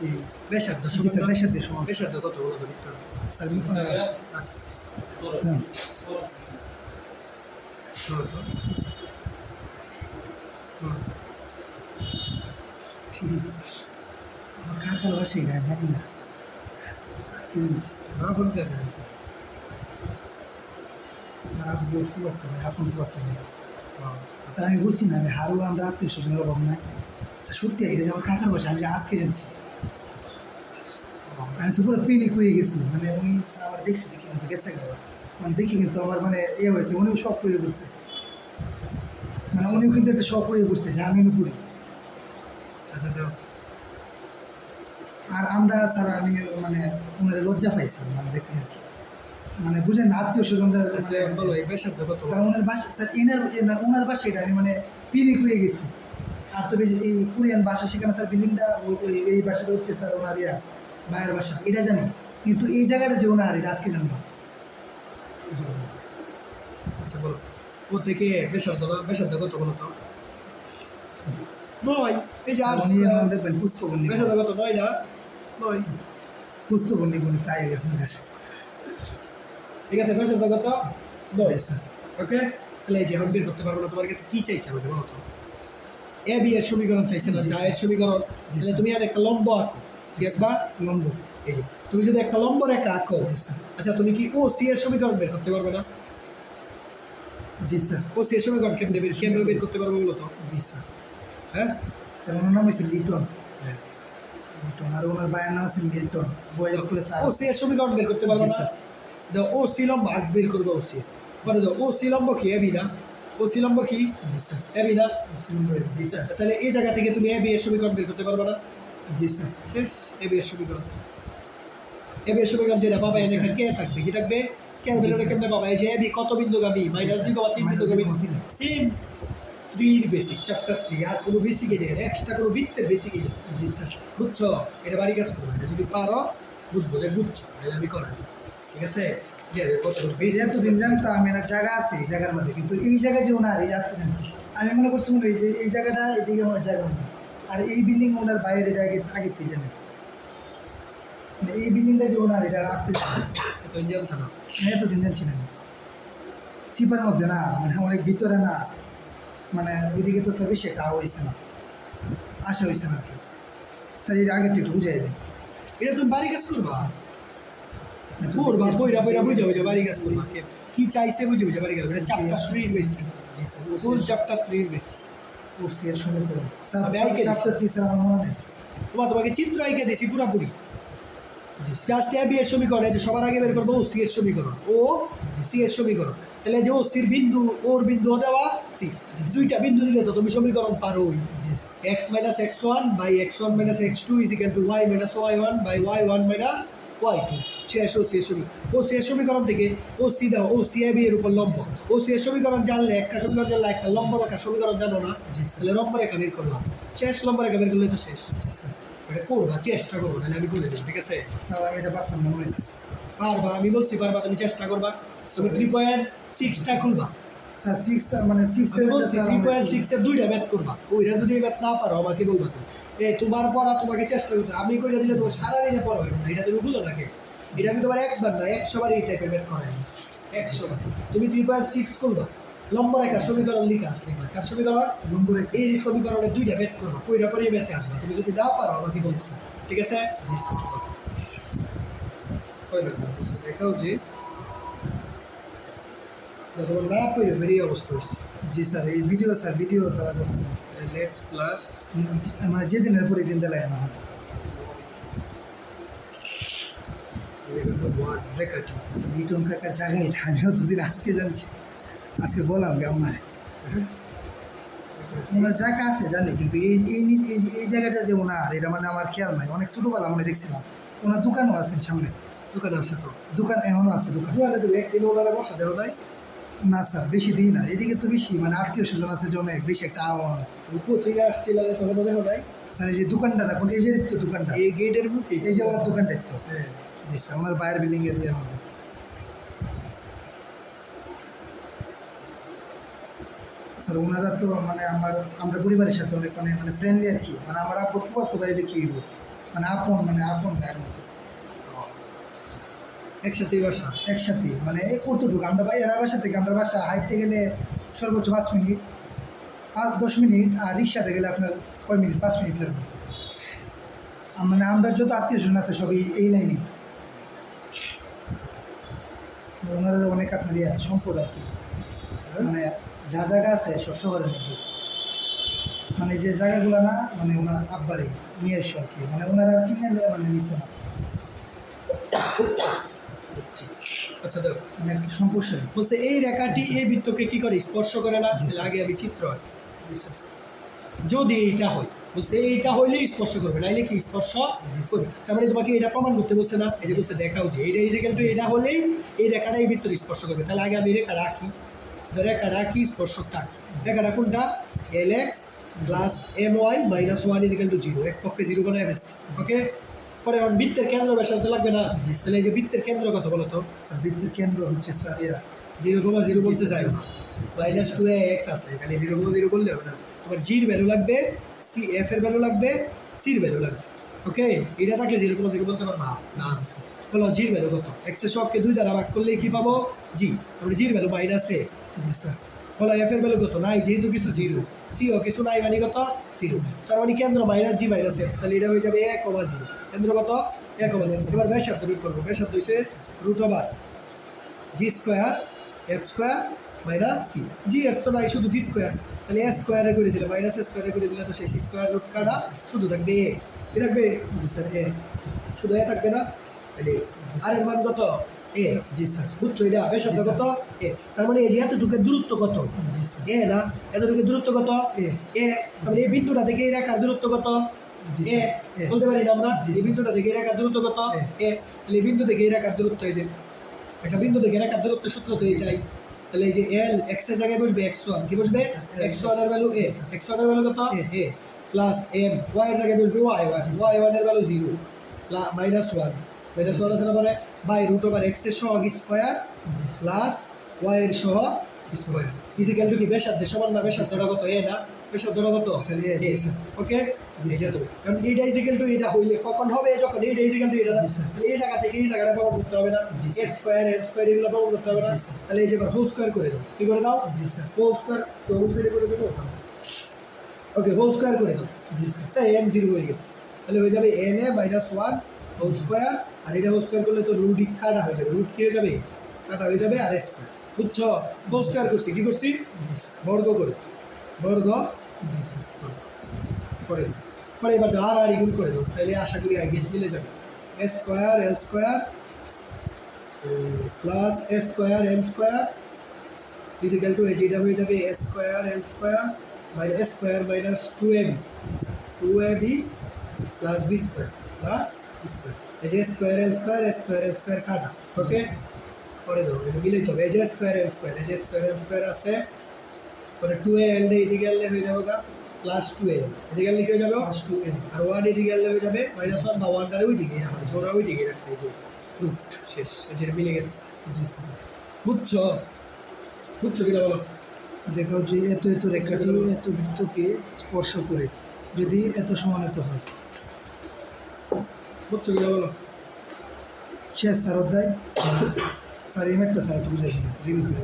এই ব্যাসার্ধ জি স্যার ব্যাসার্ধ সমান ব্যাসার্ধ কত বলো তো ভিতরে স্যার আচ্ছা হ্যাঁ আমার কাকার বাসাই না জানি না আজকে বলছি না বলতে হবে আমার আব্বু ফুয়াতে হবে আপন ফুয়াতে হবে স্যার আমি বলছি না যে হারু আমরা আত্মীয় স্বজনের অভাব নাই স্যার সত্যি এটা যে আমার কাকার বাসা আমি আজকে জানছি আমি তো পুরো পিনিক হয়ে গেছি মানে উনি স্যার আমার দেখছি দেখি কিন্তু গেছে গেল মানে দেখি কিন্তু আমার মানে হয়েছে উনিও শখ হয়ে পড়ছে মানে উনিও কিন্তু একটা শখ হয়ে পড়ছে যে আমি পুরি আচ্ছা দাও আর আমরা স্যার আমি মানে ওনার লজ্জা পাইছি মানে দেখতে আর কি মানে বুঝেন না আত্মীয় স্বজনরা আচ্ছা বলো এই ব্যাসার্ধ কত স্যার ওনার বাসা স্যার ওনার বাসাটা আমি মানে পিনিক হয়ে গেছি আর তবে এই কোরিয়ান বাসা সেখানে স্যার বিল্ডিংটা এই বাসাটা হচ্ছে স্যার ওনার ভাইয়ের বাসা এটা জানি কিন্তু এই জায়গাটা যে ওনার এটা আজকে জানলাম আচ্ছা বলো ও থেকে ব্যাসার্ধ কত বলো তো 9 এই যে আর উনি এখন দেখবেন পুষ্পবন্দি ব্যাসার্ধ কত 9 না 9 পুষ্পবন্দি বলি প্রায় আপনার কাছে ঠিক আছে ব্যাসার্ধ কত 9 স্যার ওকে তাহলে এই যে এখন বের করতে পারবো না তোমার কাছে কি চাইছে আমাকে বলো তো এ বি এর সমীকরণ চাইছে না জি, যা এর সমীকরণ জি, তাহলে স্যার। তুমি আর একটা লম্ব আঁকো কি একবার লম্ব এই যে তুমি যদি একটা লম্ব রেখা আঁকো জি স্যার আচ্ছা তুমি কি ও সি এর সমীকরণ বের করতে পারবে না জি স্যার ও সি এর সমীকরণ কেমনে বের করতে পারবে বলো তো জি স্যার হ্যাঁ স্যার ওনার নাম হচ্ছে লিটন হ্যাঁ লিটন আর ওনার ভাইয়ের নাম আছে মিল্টন বয়েজ স্কুলে স্যার ও সি এর সমীকরণ বের করতে পারবে জি, না স্যার। দাও ও সি লম্ব আগ বের করবে ও সি পরে দাও ও সি লম্ব কি এবি না ও সি লম্ব কি জি স্যার এবি না জি স্যার তাহলে এই জায়গা থেকে তুমি এবি এর সমীকরণ বের করতে পারবে না জি স্যার শেষ এবি এর সমীকরণ এবি এর সমীকরণ যেটা পাবা জি, এনে স্যার। কে থাকবে কি থাকবে কে জি, বের স্যার। কেমনে পাবা এই যে এবি কত বিন্দুগামী -2,3 -2,3 বিন্দুগামী সেম 3 বেসিক চ্যাপ্টার 3 আর কোনো বেসিক এর এক্সট্রা কোনো বৃত্তের বেসিক এর জি স্যার বুঝছো এটা বাড়ি কাজ করবে এটা যদি পারো বুঝবো যে বুঝছো তাহলে আমি করাই ঠিক আছে যে কত বেসিক এতদিন জানতাম আমি একটা জায়গা আছে এই জায়গার মধ্যে, কিন্তু এই জায়গায় যে ওনার এই আজকে জানছি আমি মনে করছি মনে হয় যে এই জায়গাটা এদিকে আমার জায়গা নেই, আর এই বিল্ডিং ওনার বাইরে এটা আগের থেকে জানে, মানে এই বিল্ডিংটা যে ওনার এটা আজকে তো জানতো না এতদিন জানছি না সিপার মধ্যে না, মানে অনেক ভিতরে না, মানে ওইদিকে তো স্যার বেশি একটা হয়েছে না, আশা হয়েছে না আর কি। স্যার এর আগে একটু বুঝাই দেন। এটা তুমি বাড়ি কাজ করবা করবা বইরা বইরা বুঝে বুঝে বাড়ি কাজ করবা কি চাইছে বুঝে বুঝে বাড়ি কাজ করবা চ্যাপ্টার 3 এর বেশি জি স্যার ফুল চ্যাপ্টার 3 এর বেশি ও স্যার শুনে করুন স্যার আমি আইকে চ্যাপ্টার 3 স্যার আমার মনে নেই স্যার। তোমাকে চিত্র আইকে দিয়েছি পুরাপুরি জি স্যার জাস্ট এ বি এর সমীকরণ যে সবার আগে বের করবো ও সি এর সমীকরণ ও সি এর সমীকরণ তাহলে যে ও সির বিন্দু ওর বিন্দু দেওয়া সি দুইটা বিন্দু দিলে তো তুমি সমীকরণ পারোই জি sir x minus x1 by x1 minus x2 is equal to y minus y1 by y1 minus y2 শেষ ও সি এর সমীকরণ ও সি এর সমীকরণ থেকে ও সি দাও ও সি এ বি এর উপর লম্ব ও সি এর সমীকরণ জানলে একটা সমীকরণ জানলে একটা লম্ব রেখা সমীকরণ জানো না জি স্যার তাহলে লম্ব রেখা বের করলাম শেষ লম্ব রেখা বের করলে তো শেষ জি স্যার এটা করবা চেষ্টা করবো তাহলে আমি বলে দেবো ঠিক আছে স্যার আমি এটা পারতাম না মনে হইতেছে পারবা আমি বলছি পারবা তুমি চেষ্টা করবা তুমি 3.6টা খুলবা স্যার 6 মানে 6 আমি 7 বলছি স্যার 3.6 এর দুইটা ম্যাথ করবা ওইটা যদি ম্যাথ না পারো আমাকে বলবা তুমি তোমার পড়া তোমাকে চেষ্টা করতে আমি কইরা দিলে তোমার সারাদিনে পড়া হবে না এটা তুমি বুঝো নাকি এটা আমি তোমার একবার না 100 বার এই টাইপের ম্যাথ করাই 100 বার তুমি 3.6 করবা লম্ব রেখার সমীকরণ লেখা আছে দেখবা কার সমীকরণ নম্বর এই সমীকরণের দুইটা ম্যাথ করবা কইরা পরে এই ম্যাথে আসবা তুমি যদি না পারো আমাকে বলছি ঠিক আছে জি স্যার কই দেখো দেখাও যে তোমার না কইরে বেরিয়ে অবস্থা হচ্ছে জি স্যার এই ভিডিও স্যার লেটস প্লাস মানে যেদিনের পরে দিন দেয় না লিটন কাকার জায়গায় এটা আমিও দুদিন আজকে জানছি, আজকে বললাম যে আমার ওনার জায়গা আছে জানি, কিন্তু এই জায়গাটা যে ওনার এটা মানে আমার খেয়াল নাই, অনেক ছোটোবেলা মনে দেখছিলাম ওনার দোকানও আছেন সামনে, দোকান আছে তো দোকান এখনও আছে দোকান। দোকানে তুমি একদিন ওনারা বসা দেও নাই না স্যার বেশি দিই না, এদিকে তো বেশি মানে আত্মীয় স্বজন আছে যে অনেক বেশি একটা আওয়াজ তুমি কোচিংয়ে আসছিলে তখন দেখো নাই স্যার এই যে দোকানটা এখন এই যে তো দোকানটা এই গেটের মুখে এই যে ওর দোকানটাই তো হ্যাঁ জি স্যার ওনার বাইরের বিল্ডিং এর মধ্যে। স্যার ওনারা তো মানে আমরা পরিবারের সাথে অনেক মানে ফ্রেন্ডলি আর কি, মানে আমার আপন ফুফাতো ভাই কি হইব মানে আপন ভাইয়ের মতো একসাথেই বসা একসাথে, মানে কতটুকু আমরা এরা বাসা থেকে আমরা বাসা হাঁটতে গেলে সর্বোচ্চ 5 মিনিট 10 মিনিট, আর রিক্সাতে গেলে আপনার কয় মিনিট 5 মিনিট লাগবে। মানে আমরা যত আত্মীয় স্বজন আছে সবই এই লাইনে, ওনারা অনেক আপনার সম্পদ আর কি, মানে যা জায়গা আছে সব শহরের মধ্যে, মানে যে জায়গাগুলো না মানে ওনার আব্বারে নিয়ে এসো আর কি, মানে ওনারা কিনে মানে নিচ্ছে না, আচ্ছা দেখো মানে সম্পদশালী। বলছে এই রেখাটি এই বৃত্তকে কি করে স্পর্শ করে না লাগে আমি চিত্র যদি এইটা হয় বলছে এইটা হইলে স্পর্শ করবে নাইলে কি স্পর্শ করবে তার মানে তোমাকে এটা প্রমাণ করতে বলছে না এই যে বলছে দেখাও যে এইটা এই যে কিন্তু এটা হলেই এই রেখাটা এই বৃত্তর স্পর্শ করবে তাহলে আগে আমি রেখা রাখি রেখা রাখি স্পর্শকটা আঁকি রেখাটা কোনটা LX plus MY minus 1 equal to 0 এক পক্ষে 0 বানায় ফেলছি ওকে পরে এখন বৃত্তের কেন্দ্র ব্যাসার্ধ লাগবে না তাহলে এই যে বৃত্তের কেন্দ্র কত বলো তো স্যার বৃত্তের কেন্দ্র হচ্ছে স্যার 0,0 বলতে চাই না মাইনাস 2x আছে খালি 0,0 বললে হবে না তোমার জির ভ্যালু লাগবে সি এফ এর ভ্যালু লাগবে সির ভ্যালু লাগবে ওকে এটা থাকলে 0,0 বলতে পারবো না আনসার বলো জির ভ্যালু কত এক্স এর সবকে 2 দ্বারা ভাগ করলে কি পাবো জি তাহলে জির ভ্যালু মাইনাস এ জি স্যার বলো এফ এর ভ্যালু কত নাই যেহেতু কিছু 0 সি ও কিছু নাই মানে কত 0 তার মানে কেন্দ্র মাইনাস জি মাইনাস এক্স তাহলে এটা হয়ে যাবে 1,0 কেন্দ্র কত 1,0 এবার ব্যাসার্ধ বের করবো ব্যাসার্ধ হইছে √/g² f² মাইনাস সি জি এফ তো নাই শুধু জি স্কোয়ার তাহলে এ স্কোয়ারে করে দিলে মাইনাস এ স্কোয়ারে করে দিলে তো শেষ স্কোয়ার রুট কাটা শুধু থাকবে এ থাকবে জি স্যার শুধু এ থাকবে না তাহলে আর এর মান কত এ জি স্যার বুঝছো এটা ব্যাসার্ধ কত এ তার মানে এই যে এতটুকুর দূরত্ব কত জি স্যার এ না এতটুকুর দূরত্ব কত এ তাহলে এই বিন্দুটা থেকে এই রেখার দূরত্ব কত জি এ স্যার বলতে পারি না আমরা জি এই বিন্দুটা থেকে এই রেখার দূরত্ব কত এ তাহলে এই বিন্দু থেকে এই রেখার দূরত্ব এই যে একটা বিন্দু থেকে রেখার দূরত্ব সূত্র তো এই চাই তাহলে এই যে এল এক্স এর জায়গায় বসবে x1 কি বসবে x1 এর ভ্যালু a x1 এর ভ্যালু কত a প্লাস m y এর জায়গায় বসবে y1 এর ভ্যালু 0 মাইনাস 1 আছে মানে বাই রুট ওভার x এর সহগ স্কয়ার প্লাস y এর সহগ স্কয়ার ইকুয়াল টু কি ব্যাসার্ধ সমান না ব্যাসার্ধ কত a না ব্যাসার্ধ কত ওকে কারণ এইটা ইকুয়াল টু এটা হইলে কখন হবে যখন এইটা ইকুয়াল টু এটা তাহলে এই জায়গা থেকে এই জায়গাটা পাবো করতে হবে না a স্কয়ার m স্কয়ার এগুলো পাবো করতে হবে না তাহলে এই যে হোল স্কয়ার করে দাও কি করে দাও জি স্যার হোল স্কয়ার তো হোল স্কয়ার করে দেবো ওকে হোল স্কয়ার করে দাও জি স্যার তাই m 0 হয়ে গেছে তাহলে হয়ে যাবে la - 1 হোল স্কয়ার আর এটা হোল স্কয়ার করলে তো রুট কাটা হয়ে যাবে রুট কি হয়ে যাবে কাটা হয়ে যাবে আর স্কয়ার বুঝছো হোল স্কয়ার করছি কি করছি জি স্যার বর্গ করে বর্গ জি স্যার করে পরে এবার আর গুণ করে দাও তাহলে আশা করি আগে মিলে যাবে a square l square plus a square m square equal to এটা হয়ে যাবে a square l square minus a square minus 2ab plus b square plus b square এই যে square l square l square কাটা ওকে করে দাও এটা মিলে যাবে এই যে স্কয়ার l স্কয়ার এই যে স্কয়ার l স্কয়ার আছে পরে 2al এদিকে গেলে হয়ে যাবে প্লাস 2al এদিকে গেলে কি হয়ে যাবে প্লাস 2a আর 1 এদিকে গেলে হয়ে যাবে মাইনাস 1 বা 1 টার ওই দিকে আমাদের জোড়া ওই দিকে রাখছে এই যে রুট শেষ যেটা মিলে গেছে জি স্যার বুঝছো বুঝছো কিনা বলো দেখো যে এত এত রেখাটি এত বৃত্তকে স্পর্শ করে যদি এত সমানিত হয় বুঝছো কিনা বলো শেষ স্যার অধ্যায় স্যার এমএটটা স্যার একটু বুঝাই দিয়েছে রিভিউ করে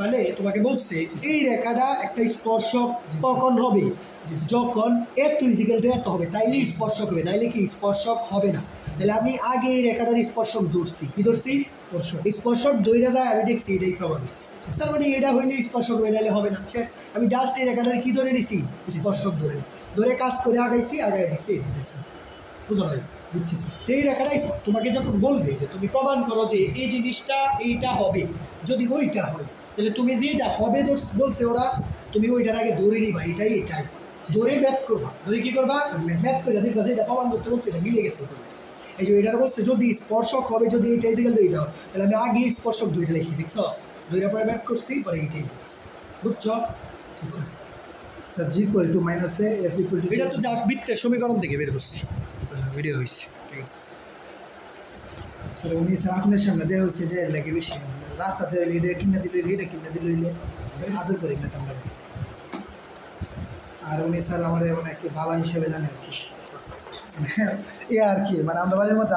মানে তোমাকে বলছে এই রেখাটা একটা স্পর্শক কখন হবে জি। যখন এত ইজিক্যাল টু এত হবে তাইলে স্পর্শক হবে নাইলে কি স্পর্শক হবে না তাহলে আমি আগে এই রেখাটার স্পর্শক ধরছি কি ধরছি স্পর্শ স্পর্শক দইরা যায় আমি দেখছি এটাই প্রমাণ হচ্ছে তার মানে এটা হইলে স্পর্শক হয়ে নাইলে হবে না শেষ আমি জাস্ট এই রেখাটার কি ধরে নিছি স্পর্শক ধরে ধরে কাজ করে আগাইছি আগাই দেখছি জি স্যার বুঝো না বুঝছি স্যার এই রেখাটাই তোমাকে যখন বলবে যে তুমি প্রমাণ করো যে এই জিনিসটা এইটা হবে যদি ওইটা হয় তাহলে তুমি যেটা হবে বলছে ওরা তুমি ওইটার আগে ধরে নিবা এটাই এটাই ধরে ম্যাথ করবা ধরে কি করবা ম্যাথ করে দেখবা যেটা প্রমাণ করতে বলছে এটা মিলে গেছে এই যে এটার বলছে যদি স্পর্শক হবে যদি এইটা ইজিক্যাল টু এইটা হয় তাহলে আমি আগে স্পর্শক ধরে লাইছি দেখছো ধরে পরে ম্যাথ করছি পরে এইটাই বুঝছো জি স্যার স্যার জি equal to minus A F equal to এটা তো জাস্ট বৃত্তের সমীকরণ থেকে বের করছি ভিডিও হয়েছে ঠিক আছে স্যার উনি স্যার আপনার সামনে দেওয়া হয়েছে যে লাগে বেশি রাস্তাতে হইলে এটা কিনে দিলে এটা কিনে দিলে হইলে আদর করি না তোমরা আর উনি স্যার আমার অনেক ভালো হিসেবে জানে আর কি এ আর কি মানে আমরা বাড়ির মধ্যে